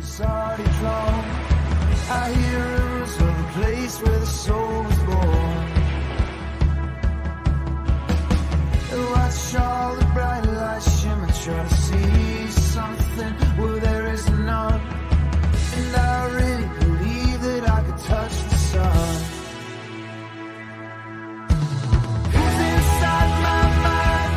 is already drawn. I hear rumors of a place where the soul was born. And watch all the bright lights shimmer, try to see something where there is none. And I really believe that I could touch the sun. Who's inside my mind?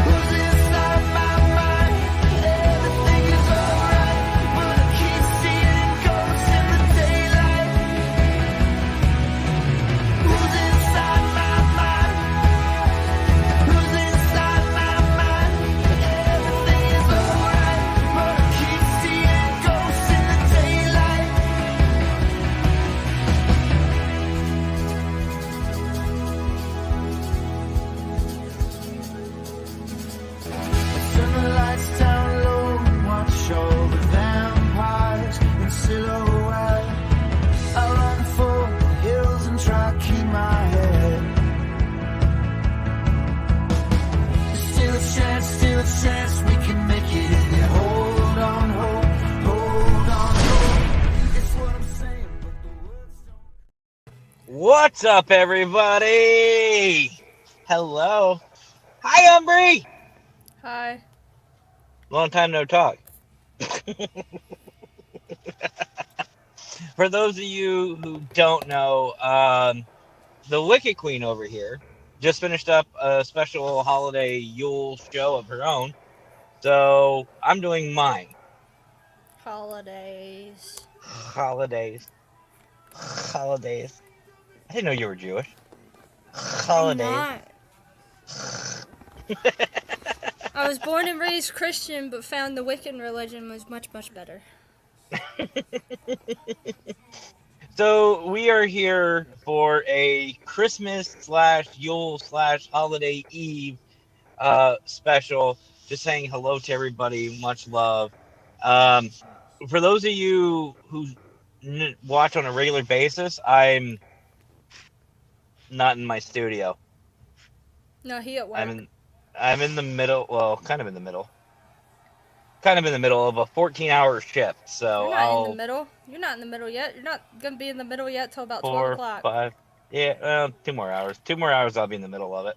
Who's inside my mind? Everything is alright, but I keep seeing ghosts in the daylight. Who's inside my mind? Who's inside my mind? Everything is alright, but I keep seeing ghosts in the daylight. Turn the lights down low and watch all the vampires in silhouette. I run for the hills and try to keep my head. There's still a chance we can make it. Yeah, hold on, hope, hold on, hope. It's what I'm saying, but the words don't. What's up, everybody? Hello. Hi, Umbry. Hi. Long time no talk. For those of you who don't know, the Wicked Queen over here just finished up a special holiday Yule show of her own. So I'm doing mine. Holidays. Holidays. Holidays. I didn't know you were Jewish. I'm Holidays. not. I was born and raised Christian, but found the Wiccan religion was much, much better. So we are here for a Christmas / Yule / Holiday Eve special. Just saying hello to everybody. Much love. For those of you who watch on a regular basis, I'm not in my studio. No, he at work. I'm in the middle. Well, kind of in the middle. Kind of in the middle of a 14-hour shift. So You're not in the middle. You're not in the middle yet. You're not going to be in the middle yet till about 12 o'clock. 5. Yeah, 2 more hours. 2 more hours, I'll be in the middle of it.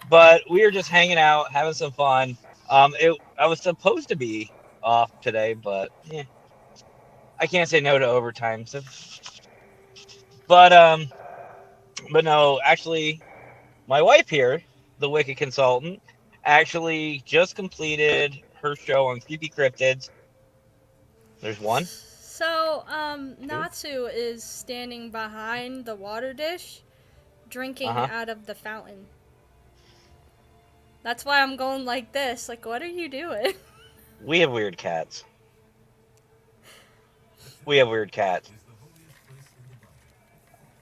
But we were just hanging out, having some fun. I was supposed to be off today, but I can't say no to overtime. So, but no, actually, my wife here, the Wicked Consultant, actually just completed her show on creepy cryptids. There's one. So, Natsu is standing behind the water dish, drinking out of the fountain. That's why I'm going like this. Like, what are you doing? We have weird cats. We have weird cats.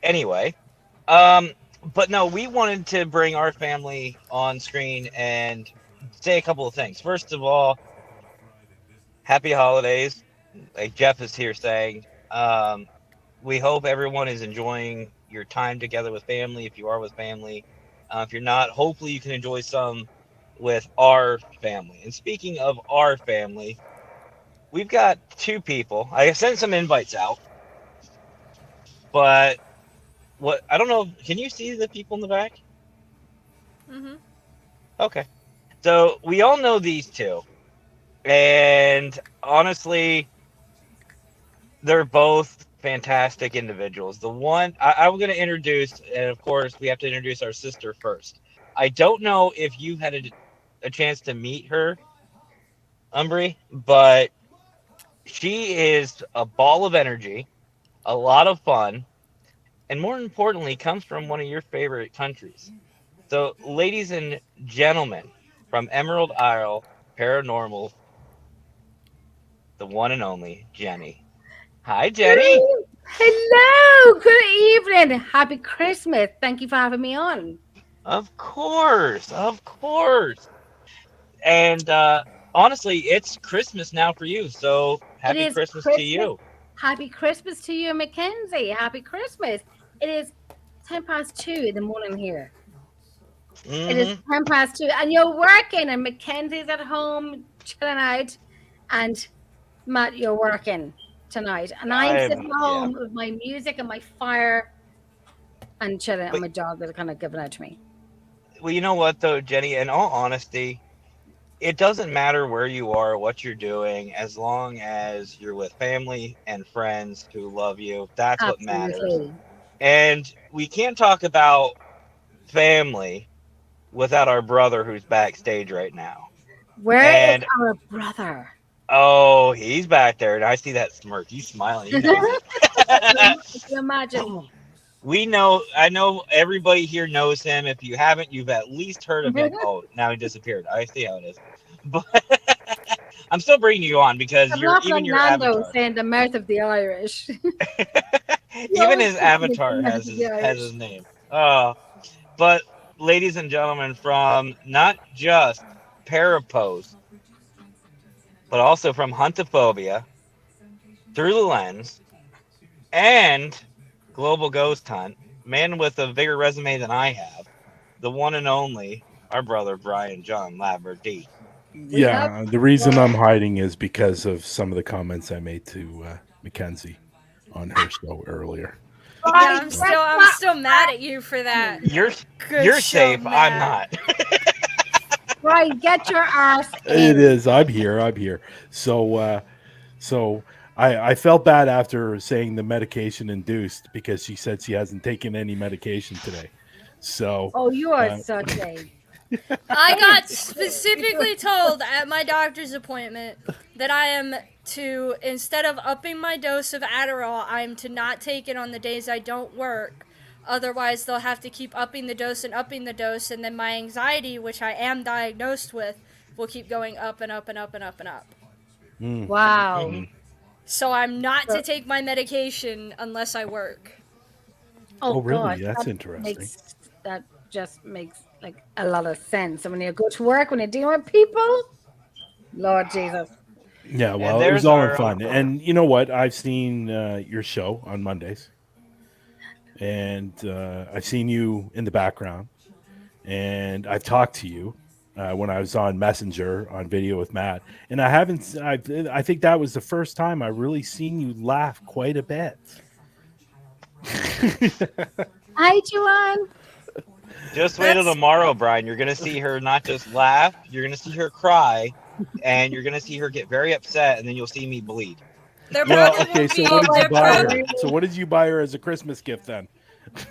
Anyway, but no, we wanted to bring our family on screen and say a couple of things. First of all, happy holidays. Like Jeff is here saying, we hope everyone is enjoying your time together with family. If you are with family, if you're not, hopefully you can enjoy some with our family. And speaking of our family, we've got 2 people. I sent some invites out, but I don't know. Can you see the people in the back? Mm-hmm. Okay. So we all know these 2. And honestly, they're both fantastic individuals. The one I'm going to introduce, and of course, we have to introduce our sister first. I don't know if you had a chance to meet her, Umbry, but she is a ball of energy, a lot of fun, and more importantly, comes from one of your favorite countries. So, ladies and gentlemen, from Emerald Isle, Paranormal, the one and only Jenny. Hi, Jenny. Hello. Good evening. Happy Christmas. Thank you for having me on. Of course. And honestly, it's Christmas now for you. So happy Christmas to you. Happy Christmas to you, Mackenzie. Happy Christmas. It is 2:10 in the morning here. Mm-hmm. It is 2:10, and you're working, and Mackenzie's at home chilling out, and Matt, you're working tonight, and I'm sitting Yeah. home with my music and my fire and chilling, and But, my dog is kind of giving out to me. well, you know what though, Jenny? In all honesty, it doesn't matter where you are, what you're doing, as long as you're with family and friends who love you. That's what matters. Absolutely. And we can't talk about family without our brother who's backstage right now. Where is And our brother? oh, he's back there, and I see that smirk. He's smiling. He knows it. Can you imagine? I know everybody here knows him. If you haven't, you've at least heard of him. Oh, now he disappeared. I see how it is. But I'm still bringing you on because I'm you're not even like your Nando avatar. saying the mouth of the Irish. Even his always avatar the has mouth of the has Irish. his name. But ladies and gentlemen, from not just Parapose, but also from Huntophobia, Through the Lens, and Global Ghost Hunt, man with a bigger resume than I have, the one and only, our brother Brian John Laverty. We have Yeah, the reason I'm hiding is because of some of the comments I made to Mackenzie on her show earlier. Yeah, Right, I'm still mad at you for that. You're Good show, safe. I'm Matt. not. right. Get your ass It in. is. I'm here. I'm here. So I felt bad after saying the medication induced because she said she hasn't taken any medication today. So Oh, you are uh, such a. I got specifically told at my doctor's appointment that I am to, instead of upping my dose of Adderall, I'm to not take it on the days I don't work. Otherwise, they'll have to keep upping the dose, and then my anxiety, which I am diagnosed with, will keep going up and up and up and up and up. Wow. So I'm not to So- take my medication unless I work. Oh, really? gosh, That's interesting. That just makes like a lot of sense. And when you go to work, when you're dealing with people, Lord Jesus. Yeah, And well, it was there's all in our fun. And you know what? I've seen your show on Mondays, and I've seen you in the background, and I've talked to you when I was on Messenger on video with Matt, and I haven't. I think that was the first time I really seen you laugh quite a bit. Hi, Joanne. Just wait till That's- tomorrow, Brian. You're gonna see her not just laugh, you're gonna see her cry, and you're gonna see her get very upset, and then you'll see me bleed. There Well, probably okay. won't So be. what did there you buy her? probably- So what did you buy her as a Christmas gift then?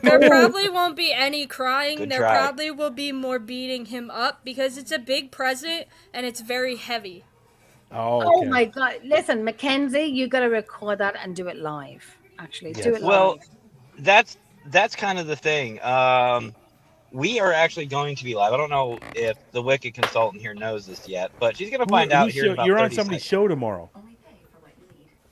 There probably won't be any crying. Good There try. probably will be more beating him up because it's a big present and it's very heavy. Oh, Oh okay. my God. Listen, Mackenzie, you got to record that and do it live. Actually, do Yes. it Well, live. that's kind of the thing. We are actually going to be live. I don't know if the Wicked consultant here knows this yet, but she's gonna find out here in about You're on 30 somebody's seconds. show tomorrow.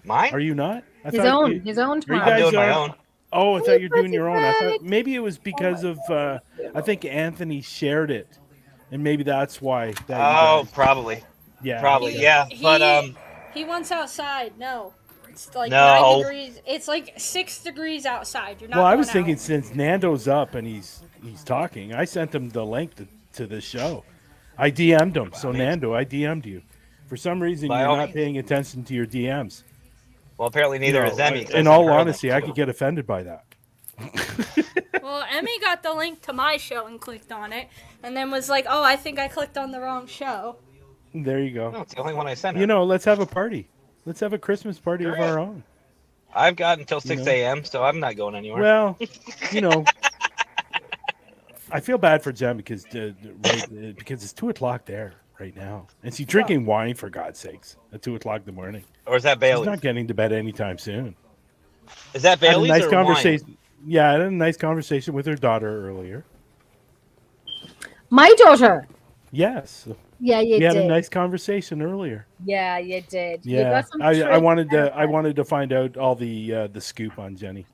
Mine? Are you not? I His thought own, you- his own Are you tomorrow. I'm guys doing my on- own. Oh, I thought you were doing Happy your own. I birthday. thought maybe it was because of. I think Anthony shared it, and maybe that's why. That you Oh, guys- probably. yeah, Probably, okay. yeah. But He wants outside. No. It's like No. 9 degrees. It's like 6 degrees outside. You're not Well, I going was thinking out. since Nando's up and he's talking, I sent him the link to the show. I DM'd him. So Nando, I DM'd you. For some reason, By you're all not means. paying attention to your DMs. well, apparently You neither know, is Emmy. 'cause I in sent all her a link, honesty, I too. could get offended by that. Well, Emmy got the link to my show and clicked on it, and then was like, "Oh, I think I clicked on the wrong show." There you go. No, it's the only one I sent her. You know, let's have a party. Let's have a Christmas party of our own. I've got until 6 know. a.m., so I'm not going anywhere. Well, you know, I feel bad for Jen because because it's 2 o'clock there right now, and she's drinking wine for God's sakes at 2 o'clock in the morning. Or is that She's Bailey's? not getting to bed anytime soon. Is that Had a Bailey's nice or conversation. wine? Yeah, I had a nice conversation with her daughter earlier. My daughter. Yes, Yeah, you we had did. a nice conversation earlier. Yeah, you did. You Yeah, got some I tricks wanted there. to find out all the scoop on Jenny.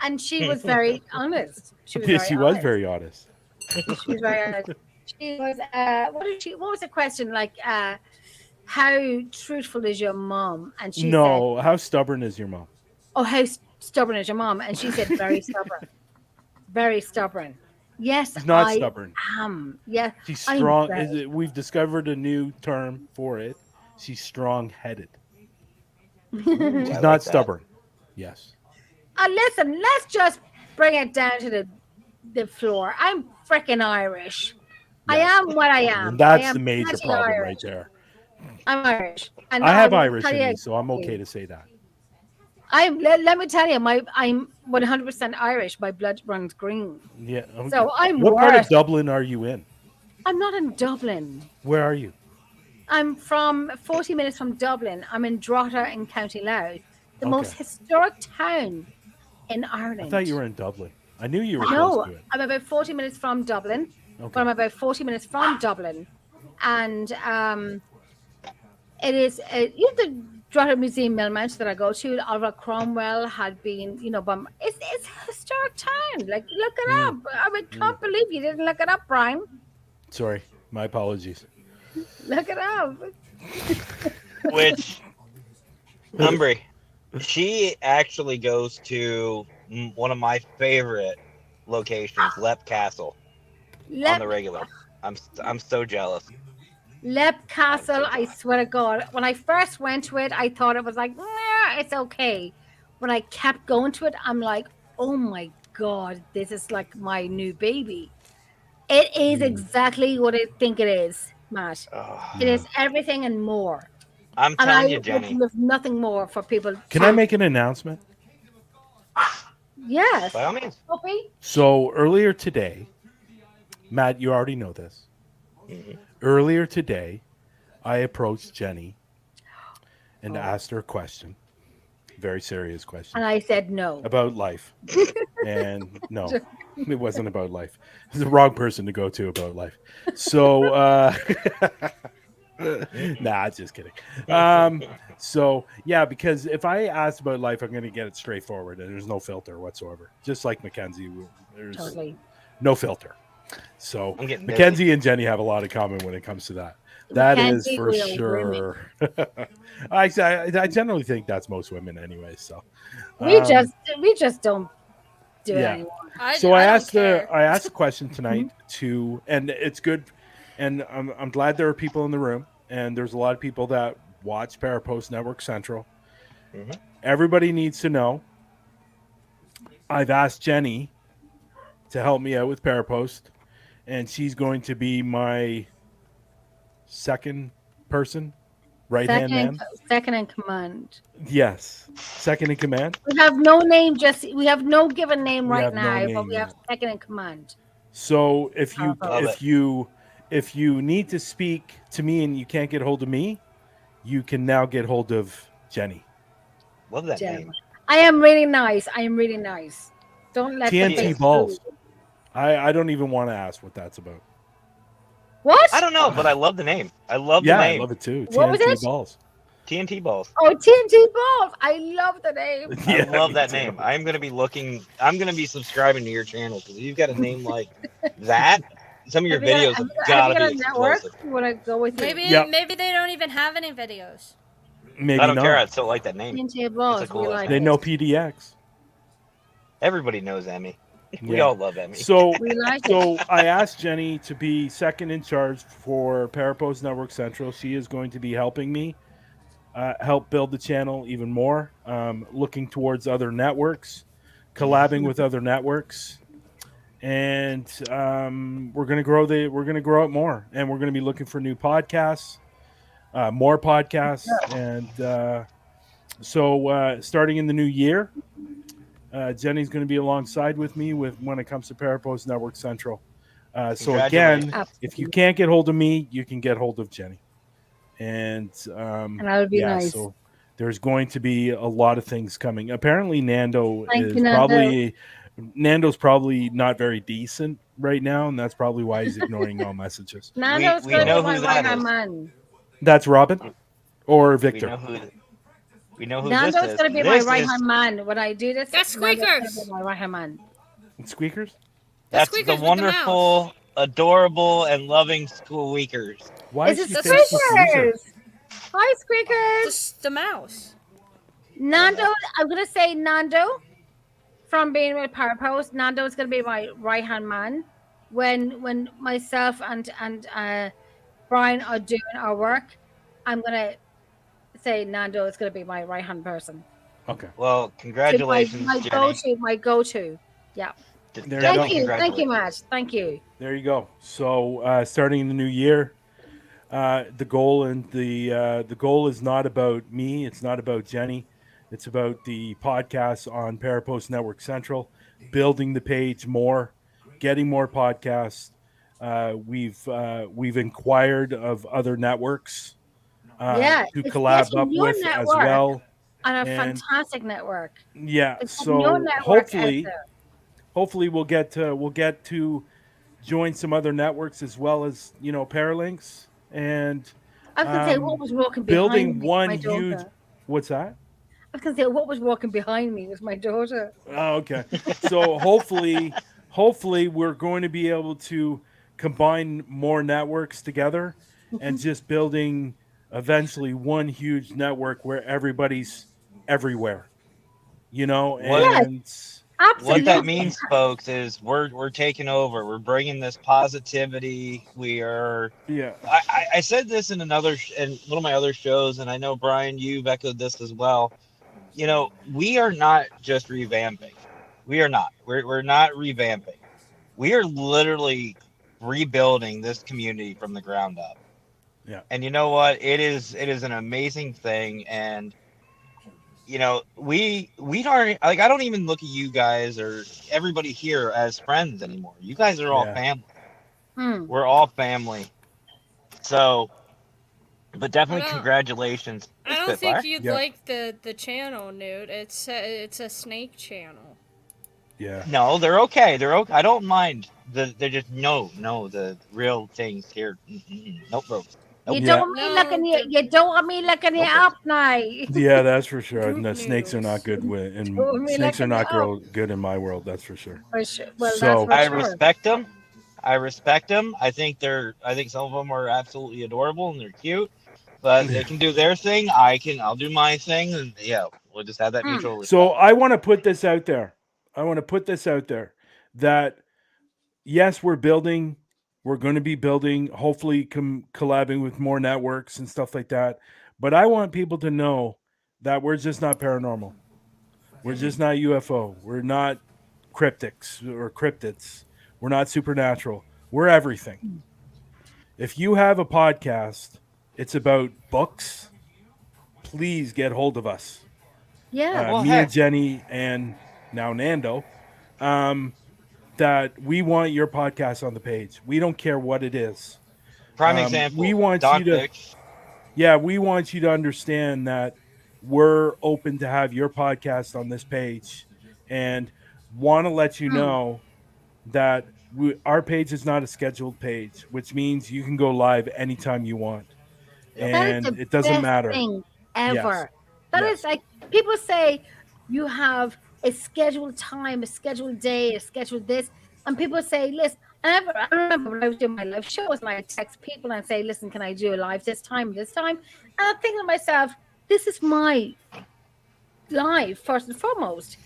And she was very honest. She was Yeah, very she was honest. very honest. She was very honest. She was. What was the question? Like, how truthful is your mom? And she said, No, how stubborn is your mom? "Oh, how stubborn is your mom?" And she said, "Very stubborn, very stubborn." Yes, She's not I stubborn. am. Yeah, She's I'm strong. very- We've discovered a new term for it. She's strong-headed. I She's like not that. stubborn. Yes. Listen, let's just bring it down to the floor. I'm freaking Irish. I Yes. am what I am. And that's I am the major bloody problem Irish. right there. I'm Irish, and I I have will Irish tell in you me, so I'm okay exactly. to say that. Let me tell you, I'm 100% Irish. My blood runs green. Yeah. Okay. So I'm What part of worse. Dublin are you in? I'm not in Dublin. Where are you? I'm from 40 minutes from Dublin. I'm in Drogheda in County Louth, the most Okay. historic town in I Ireland. thought you were in Dublin. I knew you were close No, to it. I'm about 40 minutes from Dublin. Okay. But I'm about 40 minutes from Dublin, and it is the Drogheda Museum Millmount that I go to. Oliver Cromwell had been, it's a historic town. Like, look it up. I mean, can't believe you didn't look it up, Brian. Sorry. My apologies. Look it up. Which Umbry, she actually goes to one of my favorite locations, Lep Castle, on Lep, the regular. I'm so jealous. Lep Castle, I swear to God, when I first went to it, I thought it was like, nah, it's okay. When I kept going to it, I'm like, oh my God, this is like my new baby. It is exactly what I think it is, Matt. Oh, It is everything and more. I'm And I telling you, would Jenny. love nothing more for people Can to. I make an announcement? Yes. By all means. Puppy? So earlier today, Matt, you already know this. Mhm. Earlier today, I approached Jenny and asked her a question, very serious question, And I said no. about life. And no, it wasn't about life. It's the wrong person to go to about life. So, nah, just kidding. So yeah, because if I ask about life, I'm going to get it straightforward, and there's no filter whatsoever. Just like Mackenzie, there's Totally. no filter. So I'm getting Mackenzie and Jenny have a lot in common when it comes to that. That is Mackenzie for will groom sure. I generally think that's most women anyway. So We um, just don't do it yeah. anymore. So I don't asked care. I asked the question tonight to, and it's good, and I'm glad there are people in the room, and there's a lot of people that watch Parapost Network Central. Mhm. Everybody needs to know. I've asked Jenny to help me out with Parapost, and she's going to be my second person, right hand man. Second in command. Yes, second in command. We have no name, we have no given name We right have no now, but name we have yet. second in command. So if you Love if it. you if you need to speak to me and you can't get hold of me, you can now get hold of Jenny. Love that Jen. name. I am really nice. I am really nice. Don't let the TNT face balls. fool you. I don't even want to ask what that's about. What? I don't know, but I love the name. I love Yeah, the I name. love it too. What was TNT it? balls. TNT balls. Oh, TNT balls. I love the name. Yeah, I love me that too. name. I'm gonna be looking. I'm gonna be subscribing to your channel because you've got a name like that. Some of your videos have have got you to got be a network? explosive. You want to go with it? Maybe Yep. maybe they don't even have any videos. Maybe I don't care. I not. still like that name. TNT It's balls. a cool we ass like They name. it. know PDX. Everybody knows Emmy. We Yeah. all love Emmy. So We like it. so I asked Jenny to be second in charge for Parapost Network Central. She is going to be helping me help build the channel even more. Looking towards other networks, collabing with other networks, and we're gonna grow it more, and we're gonna be looking for new podcasts, more podcasts, and so starting in the new year. Jenny's going to be alongside with me when it comes to Parapost Network Central. So again, Congratulations. if you can't get hold of me, you can get hold of Jenny. And And that would be yeah, nice. so there's going to be a lot of things coming. Apparently, Nando Thank is you, Nando. Nando's probably not very decent right now, and that's probably why he's ignoring all messages. Nando's we going to know be my who that right hand is. man. That's Robin or We Victor. know who. We know who Nando's this is. going to be my This right is hand man. When I do this, That's Nando's gonna Squeakers. be my right hand man. Squeakers. That's that's the Squeakers with the wonderful, adorable, and loving Squeakers. Why Is is it she That's facing Caesar? Squeakers? Hi, Squeakers. Just the mouse. Nando, I'm going to say Nando from being with Parapost. Nando is going to be my right hand man when myself and Brian are doing our work. I'm going to say Nando is going to be my right hand person. Okay. Well, To congratulations, my Jenny. go-to. Yeah. There you Definitely go. Thank you, congratulations. Matt. Thank you. There you go. So starting the new year, the goal is not about me. It's not about Jenny. It's about the podcast on Parapost Network Central, building the page more, getting more podcasts. We've inquired of other networks Yeah, to it's collab getting up your with as network well. on a And fantastic network. yeah, It's getting your so network out hopefully, there. hopefully we'll get to join some other networks as well as Paralinks and I was going to say what um, was walking behind building me was one my huge. daughter. What's that? I was going to say what was walking behind me was my daughter. Oh, okay. So hopefully we're going to be able to combine more networks together and just building eventually one huge network where everybody's everywhere, What Yes, and what that absolutely. means, folks, is we're taking over. We're bringing this positivity. We are. yeah, I said this in in one of my other shows, and I know Brian, you've echoed this as well. We are not just revamping. We are not. We're not revamping. We are literally rebuilding this community from the ground up. yeah, And you know what? It is an amazing thing. And we don't like. I don't even look at you guys or everybody here as friends anymore. You guys are all yeah. family. Hmm. We're all family. So, but I definitely don't. congratulations. I Hey, don't think Spitfire. you'd Yeah, like the channel, Newt. It's a snake channel. yeah, No, they're okay. They're okay. I don't mind. They're just no. The real things here. Nope, folks. Nope, You don't yeah, want me No, looking you. they're You don't want me looking you nope, up folks. now. yeah. That's for sure. Goop No, snakes are not News. good Don't want and me snakes are looking you not up. good in my world. That's for sure. For sure. Well, that's So for I sure. respect them. I respect them. I think I think some of them are absolutely adorable and they're cute, but they yeah. can do their thing. I'll do my thing, and yeah, we'll just have that Hmm. mutual So respect. I want to put this out there. I want to put this out there that yes, we're building. We're going to be building, hopefully, collabing with more networks and stuff like that. But I want people to know that we're just not paranormal. We're Hmm. just not UFO. We're not cryptics or cryptids. We're not supernatural. We're everything. If you have a podcast, it's about books, please get hold of us. Yeah. Well, Me and heck, Jenny and now Nando, um, that we want your podcast on the page. We don't care what it is. prime We example, want Don you to, Fix. yeah, we want you to understand that we're open to have your podcast on this page and want to let you Hmm. know that our page is not a scheduled page, which means you can go live anytime you want. Yep. That is And the it doesn't best matter. thing Yes. ever. That is Yes. like people say you have a scheduled time, a scheduled day, a scheduled this, and people say, "Listen." I remember when I was doing my live shows, and I text people and say, "Listen, can I do a live this time, this time?" And I'm thinking to myself, "This is my live first and foremost."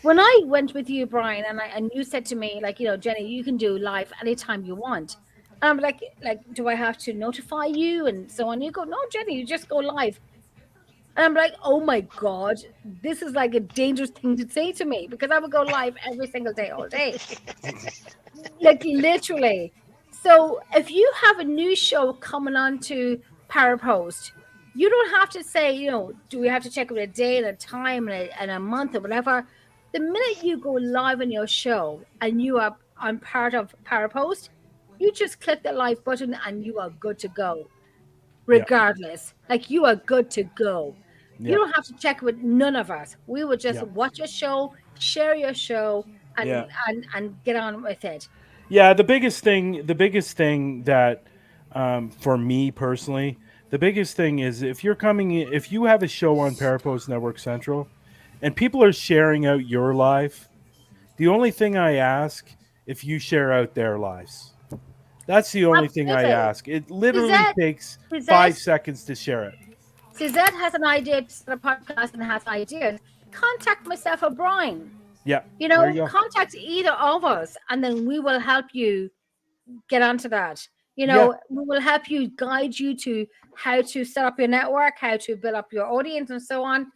When I went with you, Brian, and you said to me, like, Jenny, you can do live anytime you want. And I'm like, do I have to notify you and so on? You go, no, Jenny, you just go live. And I'm like, oh my God, this is like a dangerous thing to say to me because I would go live every single day, all day. Like literally. So if you have a new show coming on to Parapost, you don't have to say, do we have to check with a day and a time and a month or whatever. The minute you go live on your show and you are on part of Parapost, you just click the live button and you are good to go. Yeah. Regardless, like you are good to go. You Yeah. don't have to check with none of us. We would just Yeah. watch your show, share your show, Yeah. and get on with it. Yeah, the biggest thing that for me personally, the biggest thing is if you have a show on Parapost Network Central and people are sharing out your live, the only thing I ask if you share out their lives. That's the only thing I Absolutely. ask. It literally Suzette, takes Suzette, 5 seconds to share it. Suzette has an idea to start a podcast and has ideas. Contact myself or Brian. Yeah. There you go. Contact either of us, and then we will help you get onto that. You Yeah. know, we will help you, guide you to how to set up your network, how to build up your audience, and so on.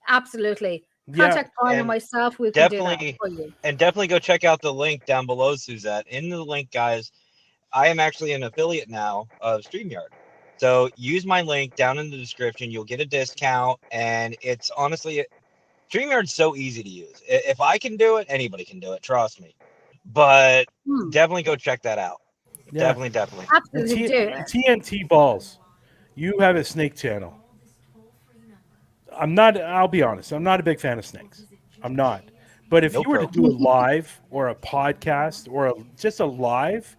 Absolutely. Yeah. Contact Brian and And myself. We can do that definitely for you. and definitely go check out the link down below, Suzette. In the link, guys, I am actually an affiliate now of StreamYard. So use my link down in the description. You'll get a discount, and it's honestly StreamYard's so easy to use. If I can do it, anybody can do it. Trust me. But Hmm. definitely go check that out. Yeah. Definitely. And Absolutely do. TNT balls. You have a snake channel. I'm not. I'll be honest. I'm not a big fan of snakes. I'm not. But if No you were to problem. do a live or a podcast or just a live,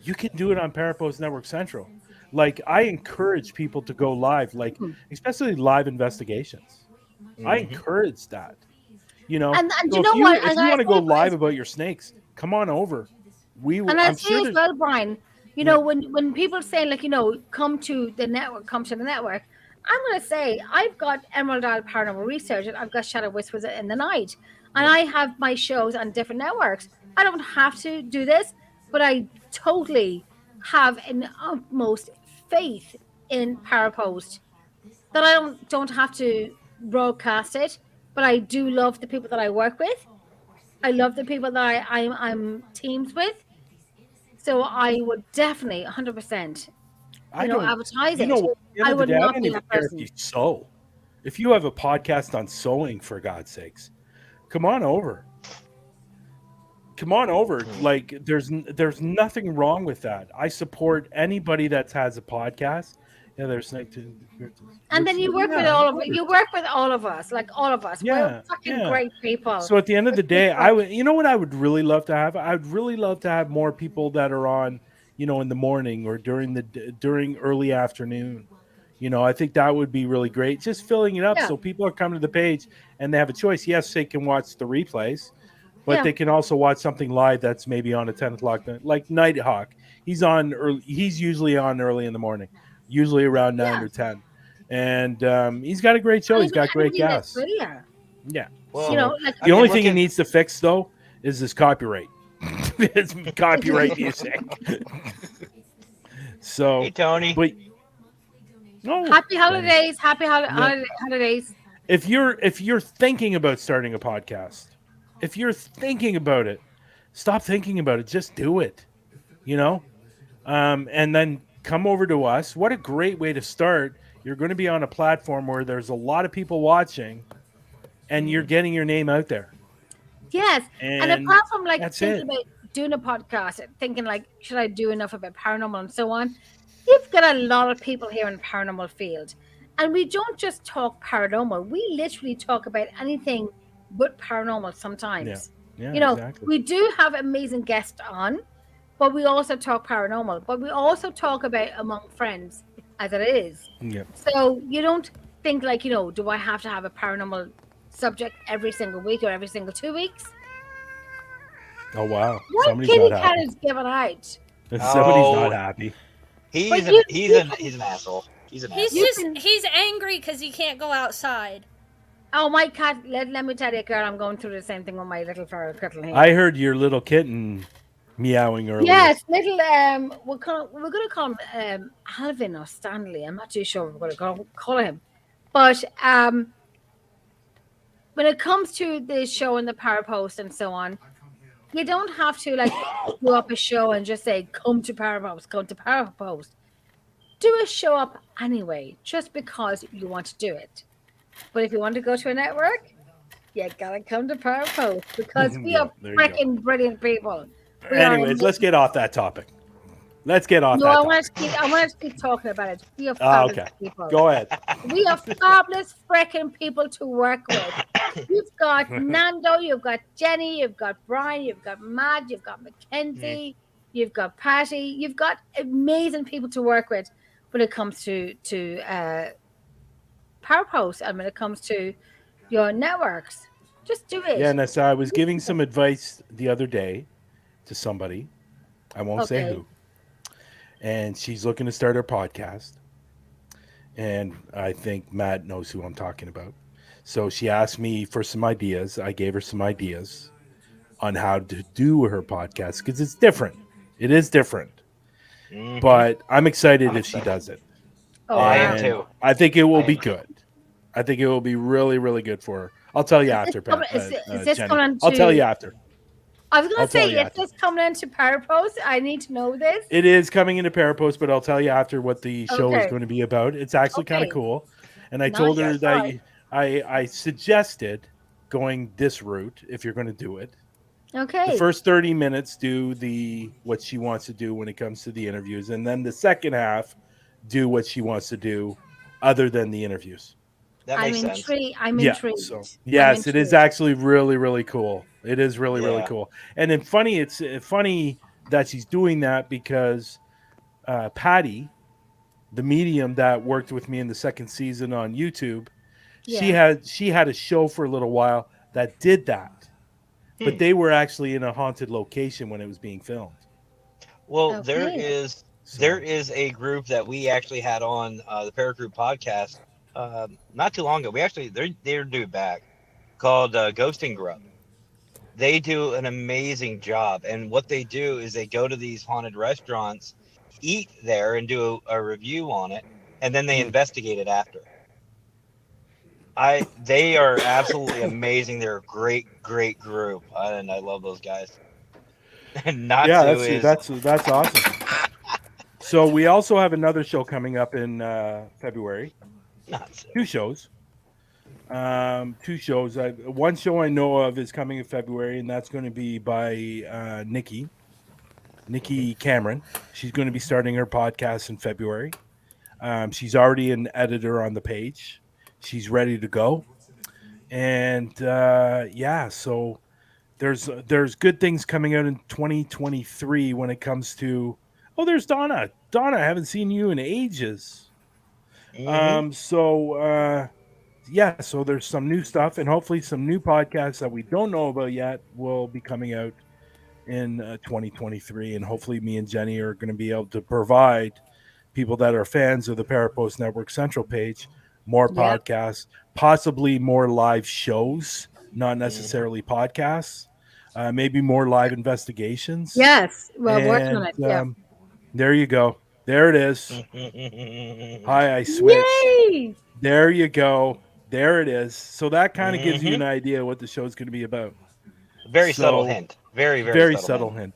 you can do it on Parapost Network Central. Like I encourage people to go live, like Hmm. especially live investigations. I Mhm. encourage that. You know, And so you know what? if And you I want to go say, live about your snakes, come on over. We will. and I I'm say sure as there's. well, Brian, you Yeah. know, when people say, like, you know, come to the network, I'm gonna say I've got Emerald Isle Paranormal Research and I've got Shadow Whispers in the Night. And Yeah. I have my shows on different networks. I don't have to do this, but I totally have an utmost faith in Parapost that I don't have to broadcast it, but I do love the people that I work with. I love the people that I'm teams with. So I would definitely 100%, I don't. advertise You know, it. what, at the end I of the would day, I not don't be even that care if you person. sew. If you have a podcast on sewing, for God's sakes, come on over. Come on over. Mhm. Like there's nothing wrong with that. I support anybody that has a podcast. Yeah, there's like And then you work with yeah, of all of course. you work with all of us, like all of us. We're Yeah, fucking yeah. great people. So at the end of We're the good day, I friends. would, you know what I would really love to have? I would really love to have more people that are on, in the morning or during early afternoon. I think that would be really great. Just filling it up Yeah, so people are coming to the page and they have a choice. Yes, they can watch the replays, but yeah, they can also watch something live that's maybe on at 10 o'clock, like Nighthawk. He's on early. He's usually on early in the morning, usually around 9 yeah. or 10. And he's got a great show. He's got great Anybody that's guests. brilliant. Yeah. Well, So Like I the mean, only look thing he at needs to fix though is his copyright. It's copyright music. hey So, Tony. but no, happy holidays, happy yeah. holidays. If you're thinking about starting a podcast, if you're thinking about it, stop thinking about it. Just do it. You know, and then come over to us. What a great way to start. You're going to be on a platform where there's a lot of people watching, and you're Mhm. getting your name out there. Yes. And And apart from like that's thinking it. about doing a podcast, thinking like, should I do enough about paranormal and so on? You've got a lot of people here in the paranormal field. And we don't just talk paranormal. We literally talk about anything but paranormal Yeah. sometimes. Yeah, You know, exactly. we do have amazing guests on, but we also talk paranormal. But we also talk about among friends as it is. Yeah. So you don't think like, do I have to have a paranormal subject every single week or every single 2 weeks? Oh wow. What Somebody's kitty not cat happy. is giving out? Somebody's not Oh, happy. he's But an he's an he's an asshole. He's an He's asshole. you just can. he's angry because he can't go outside. Oh, my cat. Let me tell you, girl, I'm going through the same thing with my little feral kitten here. I heard your little kitten meowing earlier. Yes, little. We're gonna call him Alvin or Stanley. I'm not too sure what we're gonna call him, but when it comes to the show and the power post and so on, you don't have to like do up a show and just say come to power post, come to power post. Do a show up anyway, just because you want to do it. But if you want to go to a network, you gotta come to Power Post because we Yeah, are there you go. freaking brilliant people. We are Anyways, let's amazing. get off that topic. Let's get off No, that I topic. want to keep. I want to keep talking about it. We are Ah, fabulous okay. people. Go ahead. We are fabulous freaking people to work with. You've got Nando, you've got Jenny, you've got Brian, you've got Matt, you've got Mackenzie, you've got Patty. You've got amazing people to work with when it comes to Power Post and when it comes to your networks. Just do it. Yeah, Nessa, I was giving some advice the other day to somebody. I won't say Okay. who. And she's looking to start her podcast. And I think Matt knows who I'm talking about. So she asked me for some ideas. I gave her some ideas on how to do her podcast because it's different. It is different. Mhm. but I'm excited I'm if she excited. does it. Oh, I am wow. And too. I think it will I be am too. good. I think it will be really, really good for her. I'll tell you Is this after, coming, is this Jenny. coming I'll tell to? you after. I was I'll gonna tell say, you is after. this coming into Parapost? I need to know this. It is coming into Parapost, but I'll tell you after what the show is Okay. going to be about. It's actually kind of Okay. cool. And I told Nice. her Yes. that All right. I suggested going this route if you're going to do it. The Okay. first 30 minutes do the what she wants to do when it comes to the interviews, and then the second half do what she wants to do other than the interviews. That I'm makes sense. intrigued. I'm Yeah, so intrigued. I'm yes, it is intrigued. actually really, really cool. It is really, really Yeah. cool. And then funny, it's funny that she's doing that because Patty, the medium that worked with me in the second season on YouTube, Yeah. she had a show for a little while that did that, but Hmm. they were actually in a haunted location when it was being filmed. Well, Okay. there So is a group that we actually had on the Paragroup podcast not too long ago. We actually they're due back called Ghosting Grub. They do an amazing job, and what they do is they go to these haunted restaurants, eat there, and do a review on it, and then they mm, investigate it after. They are absolutely amazing. They're a great group, and I love those guys. And yeah, Natsu is that's awesome. So we also have another show coming up in February. Natsu. Two shows. Two shows. One show I know of is coming in February, and that's going to be by Nikki Cameron. She's going to be starting her podcast in February. She's already an editor on the page. She's ready to go, and yeah, so there's good things coming out in 2023 when it comes to. Oh, there's Donna. Donna, I haven't seen you in ages. Hmm. Yeah, so there's some new stuff and hopefully some new podcasts that we don't know about yet will be coming out in 2023. And hopefully, me and Jenny are going to be able to provide people that are fans of the Parapost Network Central page more Yep. podcasts, possibly more live shows, not Hmm. necessarily podcasts, maybe more live investigations. Yes. Well, working on And it. Yeah. there you go. There it is. Hi, I switched. Yay! There you go. There it is. So that kind of gives you Hmm. an idea what the show's going to be about. Very subtle So hint. Very very subtle subtle hint.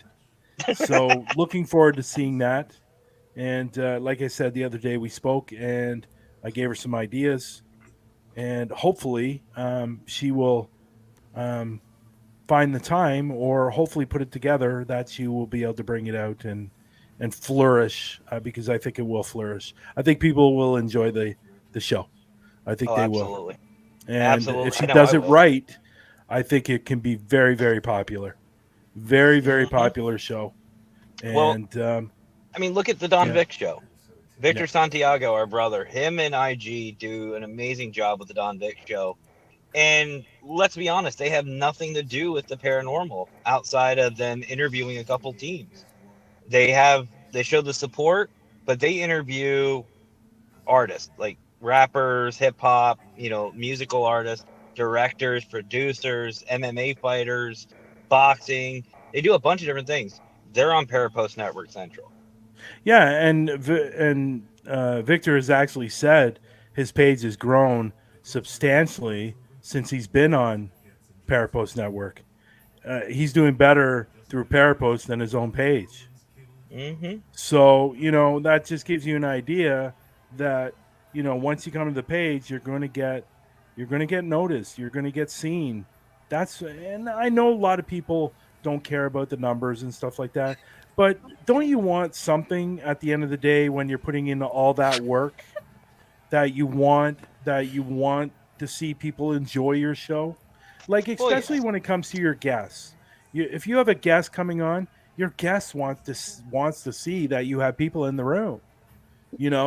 hint. So looking forward to seeing that. And like I said the other day, we spoke and I gave her some ideas, and hopefully she will um, find the time, or hopefully put it together that she will be able to bring it out and flourish because I think it will flourish. I think people will enjoy the show. I think Oh, they will. absolutely. And if Absolutely. I she know I does it will. right, I think it can be very, very popular. Very, very Hmm. popular show. Well, And I mean, look at the Don yeah, Vick show. yeah, Victor Santiago, our brother, him and IG do an amazing job with the Don Vick show. And let's be honest, they have nothing to do with the paranormal outside of them interviewing a couple teams. They show the support, but they interview artists like rappers, hip hop, musical artists, directors, producers, MMA fighters, boxing. They do a bunch of different things. They're on Parapost Network Central. yeah. And Victor has actually said his page has grown substantially since he's been on Parapost Network. He's doing better through Parapost than his own page. Hmm. So, that just gives you an idea that, once you come to the page, you're going to get noticed, you're going to get seen. And I know a lot of people don't care about the numbers and stuff like that, but don't you want something at the end of the day when you're putting in all that work that you want to see people enjoy your show? Like Well, especially yes. when it comes to your guests. If you have a guest coming on, your guest wants to see that you have people in the room.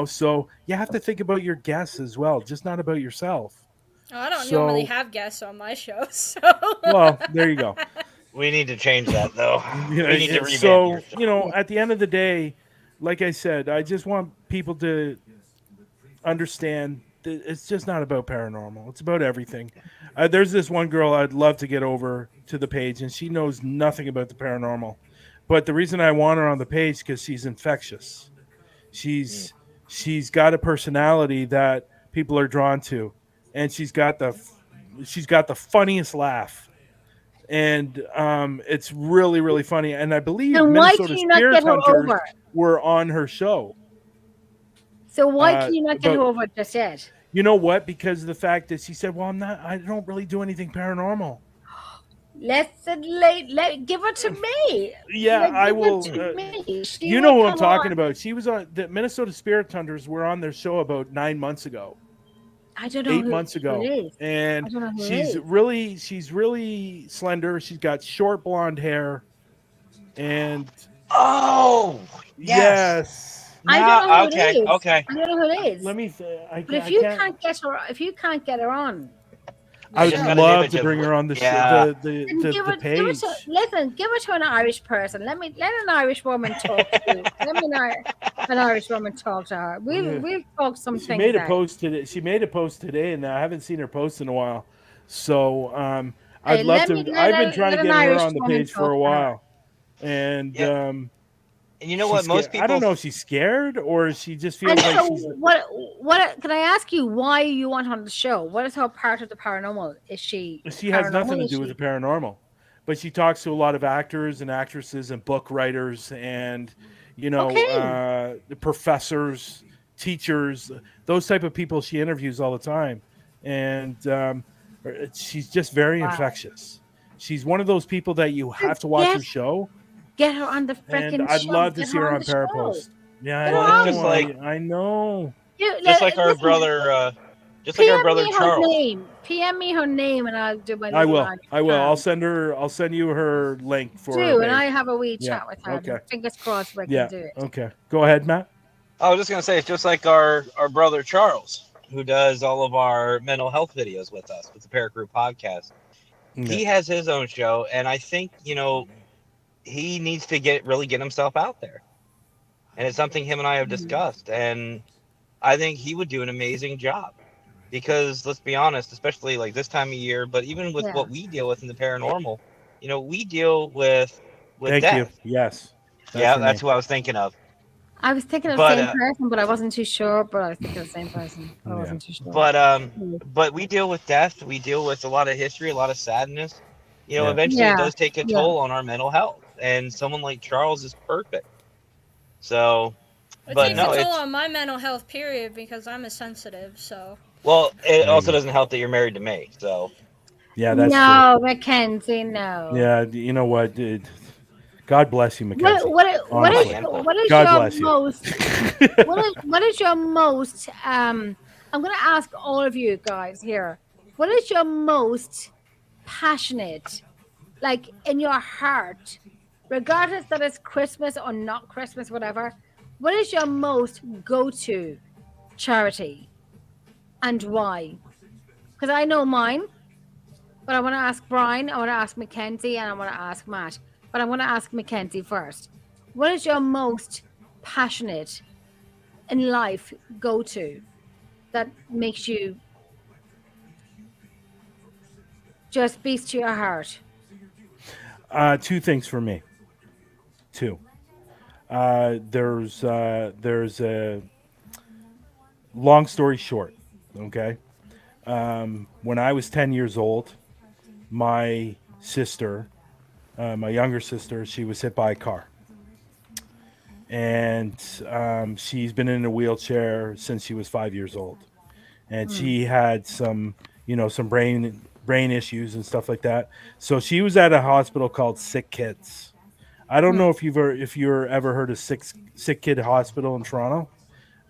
So you have to think about your guests as well, just not about yourself. Oh, I don't normally So, have guests on my show, so. well, there you go. We need to change that though. We need to Yeah, revamp your so, show. at the end of the day, like I said, I just want people to understand that it's just not about paranormal. It's about everything. There's this one girl I'd love to get over to the page, and she knows nothing about the paranormal. But the reason I want her on the page because she's infectious. Mm. She's got a personality that people are drawn to, and she's got the funniest laugh, and it's really really funny. And I believe And why Minnesota can you not get Spirit her Hunters over? were on her show. So why can you not get But her over just yet? you know what? Because of the fact that she said, "Well, I don't really do anything paranormal." Give her to me. Yeah, I Give her will. to me. She You will know who I'm come talking on. about. She was on the Minnesota Spirit Hunters were on their show about 9 months ago, I don't know 8 months who ago, it is. I and don't know who it she's is. really slender. She's got short blonde hair, and Oh, yes. yes, I don't know Now, who okay, it is. okay. I don't know who it is. let me. But if I you can't. can't get her on the I I would just show, got an love image to of. bring her on the Yeah. then give the it page. to listen, give it to an Irish person. Let an Irish woman talk to you. Let me an Irish woman talk to her. Yeah. We'll talk some She things made a out. post today. She made a post today, and I haven't seen her post in a while. So I'd Hey, love to. I've been trying to let an get her Irish on the woman page for talk a to her. while, and Yeah. And you know she's what? scared. Most I don't people. know if she's scared or she just And feels like so, she's. what can I ask you? Why you want her on the show? What is her part of the paranormal? Is she She has nothing paranormal? to Is do with she the paranormal, but she talks to a lot of actors and actresses and book writers and okay? the professors, teachers, those type of people she interviews all the time, and she's just very Wow. infectious. She's one of those people that you So have to watch her show, get her on the and freaking I'd show. love to Get see her her on on the show. Parapost. Yeah, I Get her Well, it's on. just know. like I know. our Listen, brother, PM me her Charles. name. PM me her name, and I'll do my I little will. Irish I will. charm. I'll send you her link for her Do, and I page. have a wee Yeah. chat with her. Okay. Fingers crossed we can Yeah. do it. Okay. Go ahead, Matt. I was just gonna say it's just like our brother Charles, who does all of our mental health videos with us with the Paragroup podcast. Yeah. He has his own show, and I think he needs to get himself out there, and it's something him and I have Mhm. discussed, and I think he would do an amazing job because let's be honest, especially like this time of year, but even with Yeah. what we deal with in the paranormal, we deal with Thank you. death. Yes. That's Yeah, for that's me. who I was thinking of. I was thinking of the But same person, but I wasn't too sure. But I was thinking of the same person, but I Yeah. wasn't too sure. but we deal with death. We deal with a lot of history, a lot of sadness. Yeah. Eventually it Yeah, does take a yeah. toll on our mental health, and someone like Charles is perfect. So, It but takes a no, toll it's on my mental health, period, because I'm a sensitive, so. well, it There also you go. doesn't help that you're married to me. So, Yeah, that's true. No, Mackenzie, no. Yeah. You know what? God bless you, What Mackenzie. my Honestly. uncle. what is God your bless you. most what is your most I'm gonna ask all of you guys here. What is your most passionate, like in your heart, regardless that it's Christmas or not Christmas, whatever, what is your most go-to charity and why? Because I know mine, but I want to ask Brian, I want to ask Mackenzie, and I want to ask Matt. But I want to ask Mackenzie first. What is your most passionate in life go to that makes you just beats to your heart? Two things for me. Two. There's a long story short. Okay. When I was 10 years old, my sister, my younger sister, she was hit by a car, and she's been in a wheelchair since she was 5 years old, and Mm, she had some brain issues and stuff like that. So she was at a hospital called Sick Kids. I don't mm, know if you're ever heard of Sick Kid Hospital in Toronto,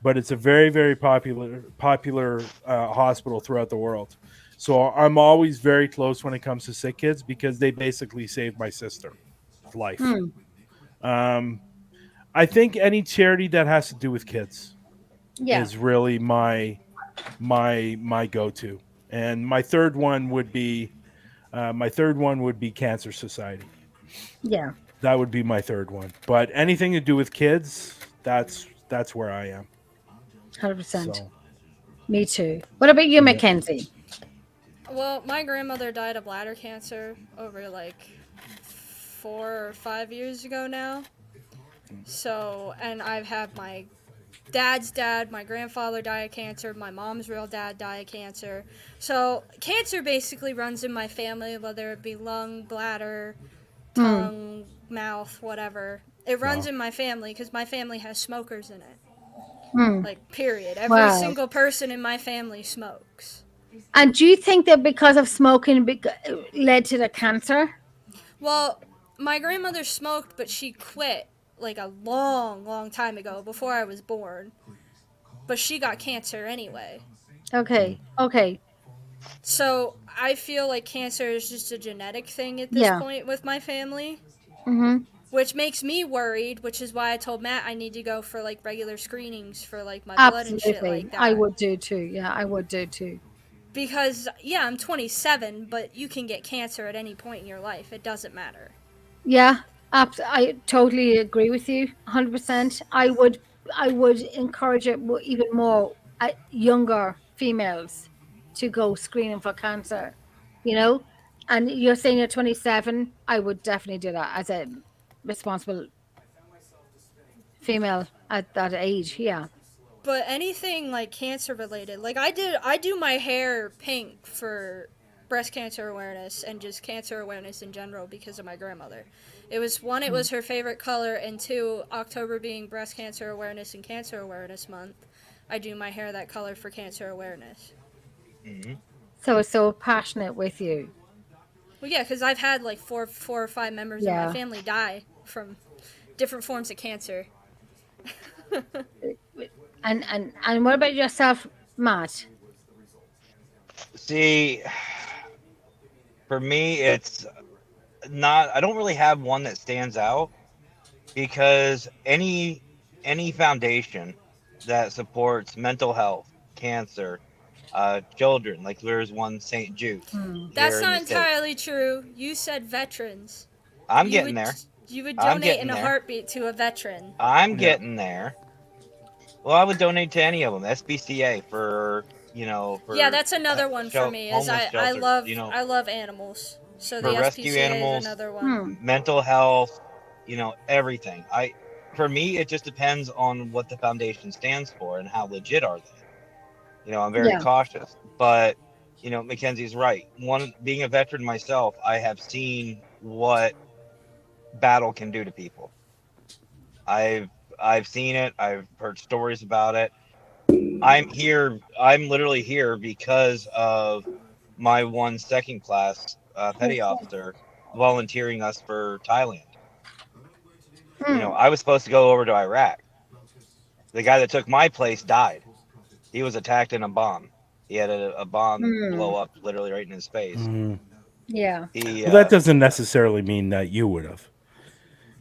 but it's a very very popular hospital throughout the world. So I'm always very close when it comes to sick kids because they basically saved my sister's life. mm. Um, I think any charity that has to do with kids Yeah, is really my go to, and my third one would be Cancer Society. yeah, That would be my third one. But anything to do with kids, that's where I am. 100%. So Me too. What about you, yeah. Mackenzie? Well, my grandmother died of bladder cancer over like 4 or 5 years ago now. So, and I've had my dad's dad, my grandfather die of cancer, my mom's real dad die of cancer. So, cancer basically runs in my family, whether it be lung, bladder, tongue, mouth, whatever. It runs Wow. in my family because my family has smokers in it. Hmm. Like, period. Every Wow. single person in my family smokes. And do you think that because of smoking led to the cancer? Well, my grandmother smoked, but she quit like a long, long time ago before I was born. But she got cancer anyway. Okay. Okay. So I feel like cancer is just a genetic thing at this Yeah. point with my family, Mm-hmm. which makes me worried, which is why I told Matt I need to go for like regular screenings for like my blood and shit Absolutely. like that. I would do too. Yeah, I would do too. Because, yeah, I'm 27, but you can get cancer at any point in your life. It doesn't matter. Yeah, I totally agree with you, 100%. I would encourage it even more at younger females to go screening for cancer, you know? And you're saying you're 27, I would definitely do that as a responsible female at that age. Yeah. But anything like cancer related, like I do my hair pink for breast cancer awareness and just cancer awareness in general because of my grandmother. It was one, it was her favorite color, and two, October being breast cancer awareness and cancer awareness month, I do my hair that color for cancer awareness. Mhm. So passionate with you. Well, yeah, because I've had like four or five members in my Yeah. family die from different forms of cancer. And what about yourself, Matt? See, for me, it's not. I don't really have one that stands out because any foundation that supports mental health, cancer, children, like there's one St. Jude's That's here in not the States. entirely true. You said veterans. I'm You getting would there. you would I'm donate getting in a there. heartbeat to a veteran. I'm Yeah. getting there. Well, I would donate to any of them. SBCA for for Yeah, that's another one for me. Is homeless shelters. I love animals. So For the rescue SPCA is animals, another one. Hmm. mental health, everything. For me, it just depends on what the foundation stands for and how legit are they. I'm very Yeah. cautious, but Mackenzie's right. One being a veteran myself, I have seen what battle can do to people. I've I've seen it. I've heard stories about it. I'm here. I'm literally here because of my one second class petty officer volunteering us for Thailand. Hmm. I was supposed to go over to Iraq. The guy that took my place died. He was attacked in a bomb. He had a bomb Hmm. blow up literally right in his face. Mm. Yeah. He Well, that doesn't necessarily mean that you would have.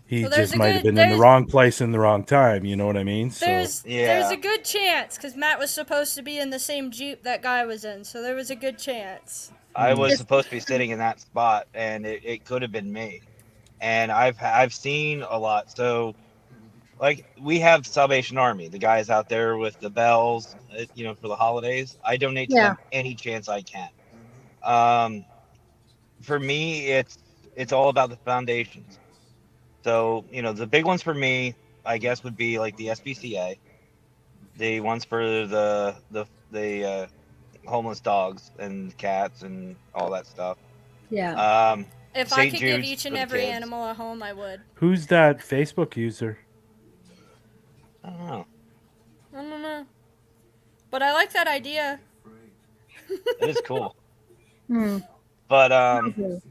He Well, there's just a might have good been in the wrong place in the wrong time. You know what I mean? So there's yeah. a good chance because Matt was supposed to be in the same Jeep that guy was in, so there was a good chance. I was Just supposed to be sitting in that spot, and it could have been me. And I've seen a lot. So like we have Salvation Army, the guys out there with the bells, for the holidays. I donate to yeah. them any chance I can. Um, for me, it's all about the foundations. So the big ones for me, I guess, would be like the SPCA, the ones for the homeless dogs and cats and all that stuff. Yeah. If I St. could give Jude's each for and the every kids. animal a home, I would. who's that Facebook user? I don't know. I don't know. But I like that idea. It is cool. Hmm. But Okay.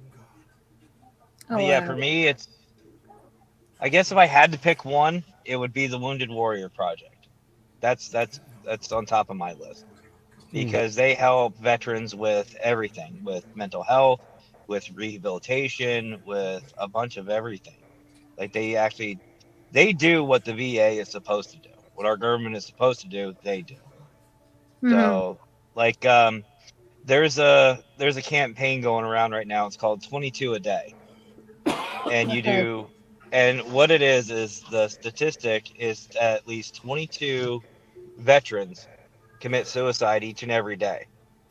Oh but yeah, for wow. me, I guess if I had to pick one, it would be the Wounded Warrior Project. That's on top of my list because they help veterans with everything, with mental health, with rehabilitation, with a bunch of everything. Like they do what the VA is supposed to do. What our government is supposed to do, they do. Hmm. So like there's a campaign going around right now. It's called 22 a day. And you Okay. do and what it is the statistic is at least 22 veterans commit suicide each and every day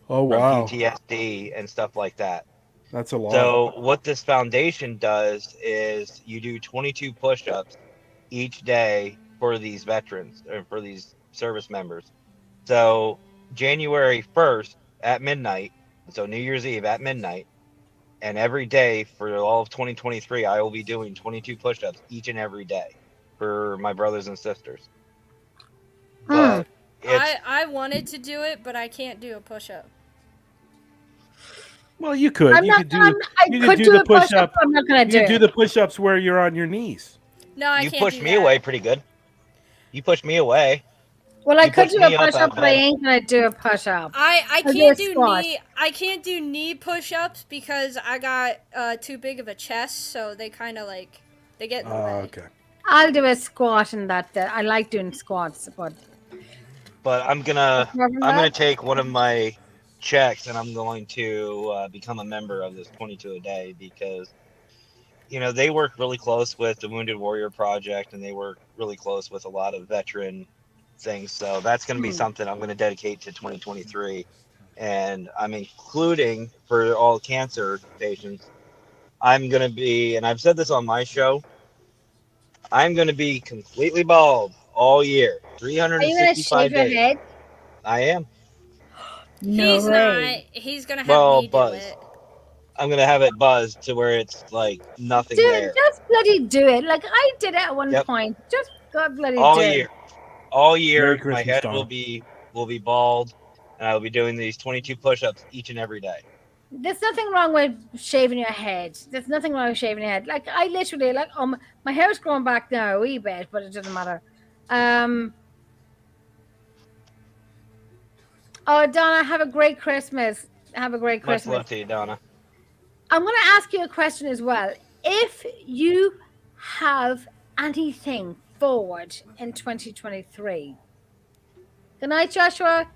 Oh from wow. PTSD and stuff like that. That's a lot. So what this foundation does is you do 22 push-ups each day for these veterans or for these service members. So January 1st at midnight, so New Year's Eve at midnight, and every day for all of 2023, I will be doing 22 push-ups each and every day for my brothers and sisters. But it's I wanted to do it, but I can't do a push-up. Well, you could. I'm You not. could do. I You could could do do the a push-up. push-up. But I'm not gonna You do could do it. the push-ups where you're on your knees. No, I you can't pushed do me that. away pretty good. You pushed me away. Well, I You could pushed do a me up push-up, out but I bed. ain't gonna do a push-up. I I'll do can't a do squat. knee push-ups because I got too big of a chest, so they kind of like they get in the way. Okay. I'll do a squat and that. I like doing squats, but But I'm gonna Matt? take one of my checks and I'm going to become a member of this 22 a day because they work really close with the Wounded Warrior Project and they work really close with a lot of veteran things. So that's going to be something I'm going to dedicate to 2023. And I'm including for all cancer patients, I'm going to be, and I've said this on my show, I'm going to be completely bald all year, Are you gonna shave 365 your days. head? I am. No He's way. not. He's gonna have Well, me do buzz. it. I'm going to have it buzzed to where it's like nothing Dude, there. just bloody do it. Like I did it at one Yep. point. Just God bloody All do year. it. All year, Merry my Christmas, head Donna. will be bald, and I will be doing these 22 push-ups each and every day. There's nothing wrong with shaving your head. There's nothing wrong with shaving your head. Like I literally my hair's growing back now a wee bit, but it doesn't matter. Oh, Donna, have a great Christmas. Have a great Much Christmas. love to you, Donna. I'm going to ask you a question as well. If you have anything forward in 2023, good night, Joshua.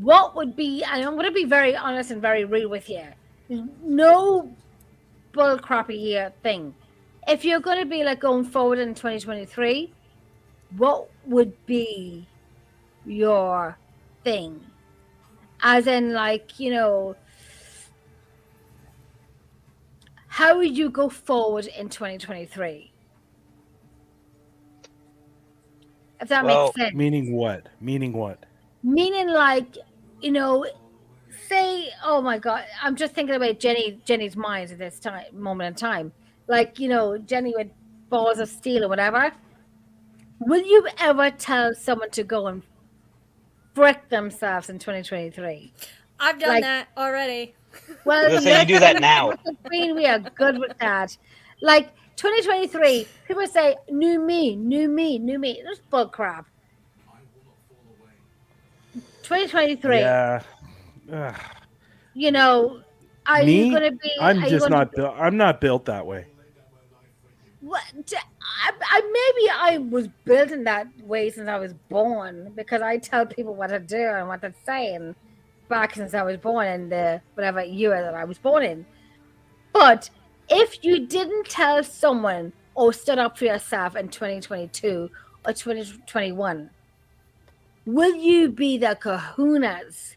What would be, and I'm going to be very honest and very real with you, no bull crappy here thing. If you're going to be like going forward in 2023, what would be your thing? As in, like, how would you go forward in 2023? If that makes sense. Meaning what? Meaning what? Meaning, like, say, oh my God, I'm just thinking about Jenny's mind at this moment in time. Like, Jenny with balls of steel or whatever. Will you ever tell someone to go and frick themselves in 2023? I've done Like- that already. Well, I was gonna say, you do that now. Queen, we are good with that. Like 2023, people say, new me, new me, new me. That's bull crap. 2023, Yeah. Ugh. are Me? you going to be? I'm are you just gonna not built. I'm not built that way. What? Maybe I was built in that way since I was born because I tell people what to do and what to say and back since I was born in the whatever year that I was born in. But if you didn't tell someone or stood up for yourself in 2022 or 2021, will you be the kahunas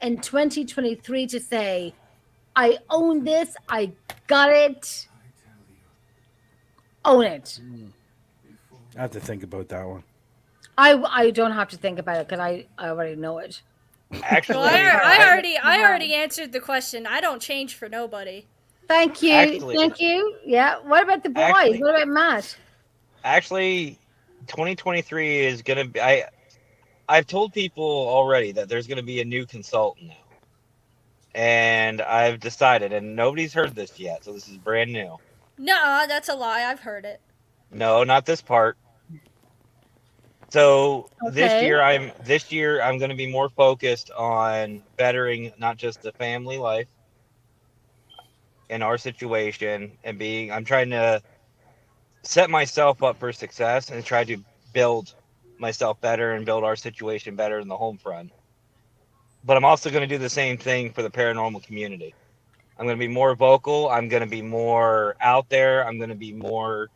in 2023 to say, I own this, I got it, own it? I have to think about that one. I don't have to think about it because I already know it. Actually, Well, I already answered the question. I don't change for nobody. Thank you. Actually- Thank you. Yeah. What about the boys? Actually- What about Matt? Actually, 2023 is gonna be. I've told people already that there's gonna be a new consultant now, and I've decided, and nobody's heard this yet, so this is brand new. No, that's a lie. I've heard it. No, not this part. So this Okay. year I'm going to be more focused on bettering not just the family life in our situation and I'm trying to set myself up for success and try to build myself better and build our situation better in the home front. But I'm also going to do the same thing for the paranormal community. I'm going to be more vocal. I'm going to be more out there. I'm going to be more,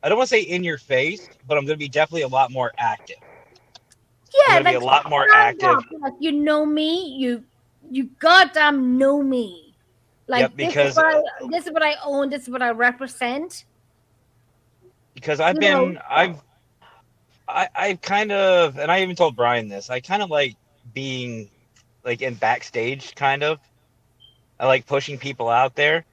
I don't want to say in your face, but I'm going to be definitely a lot more active. Yeah, I'm going to be a lot more stand active. up. Like, you know me. You goddamn know me. Like Yep, because this is what I own. This is what I represent. I've You know, been I've kind of, and I even told Brian this. I kind of like being like in backstage, kind of. I like pushing people out there.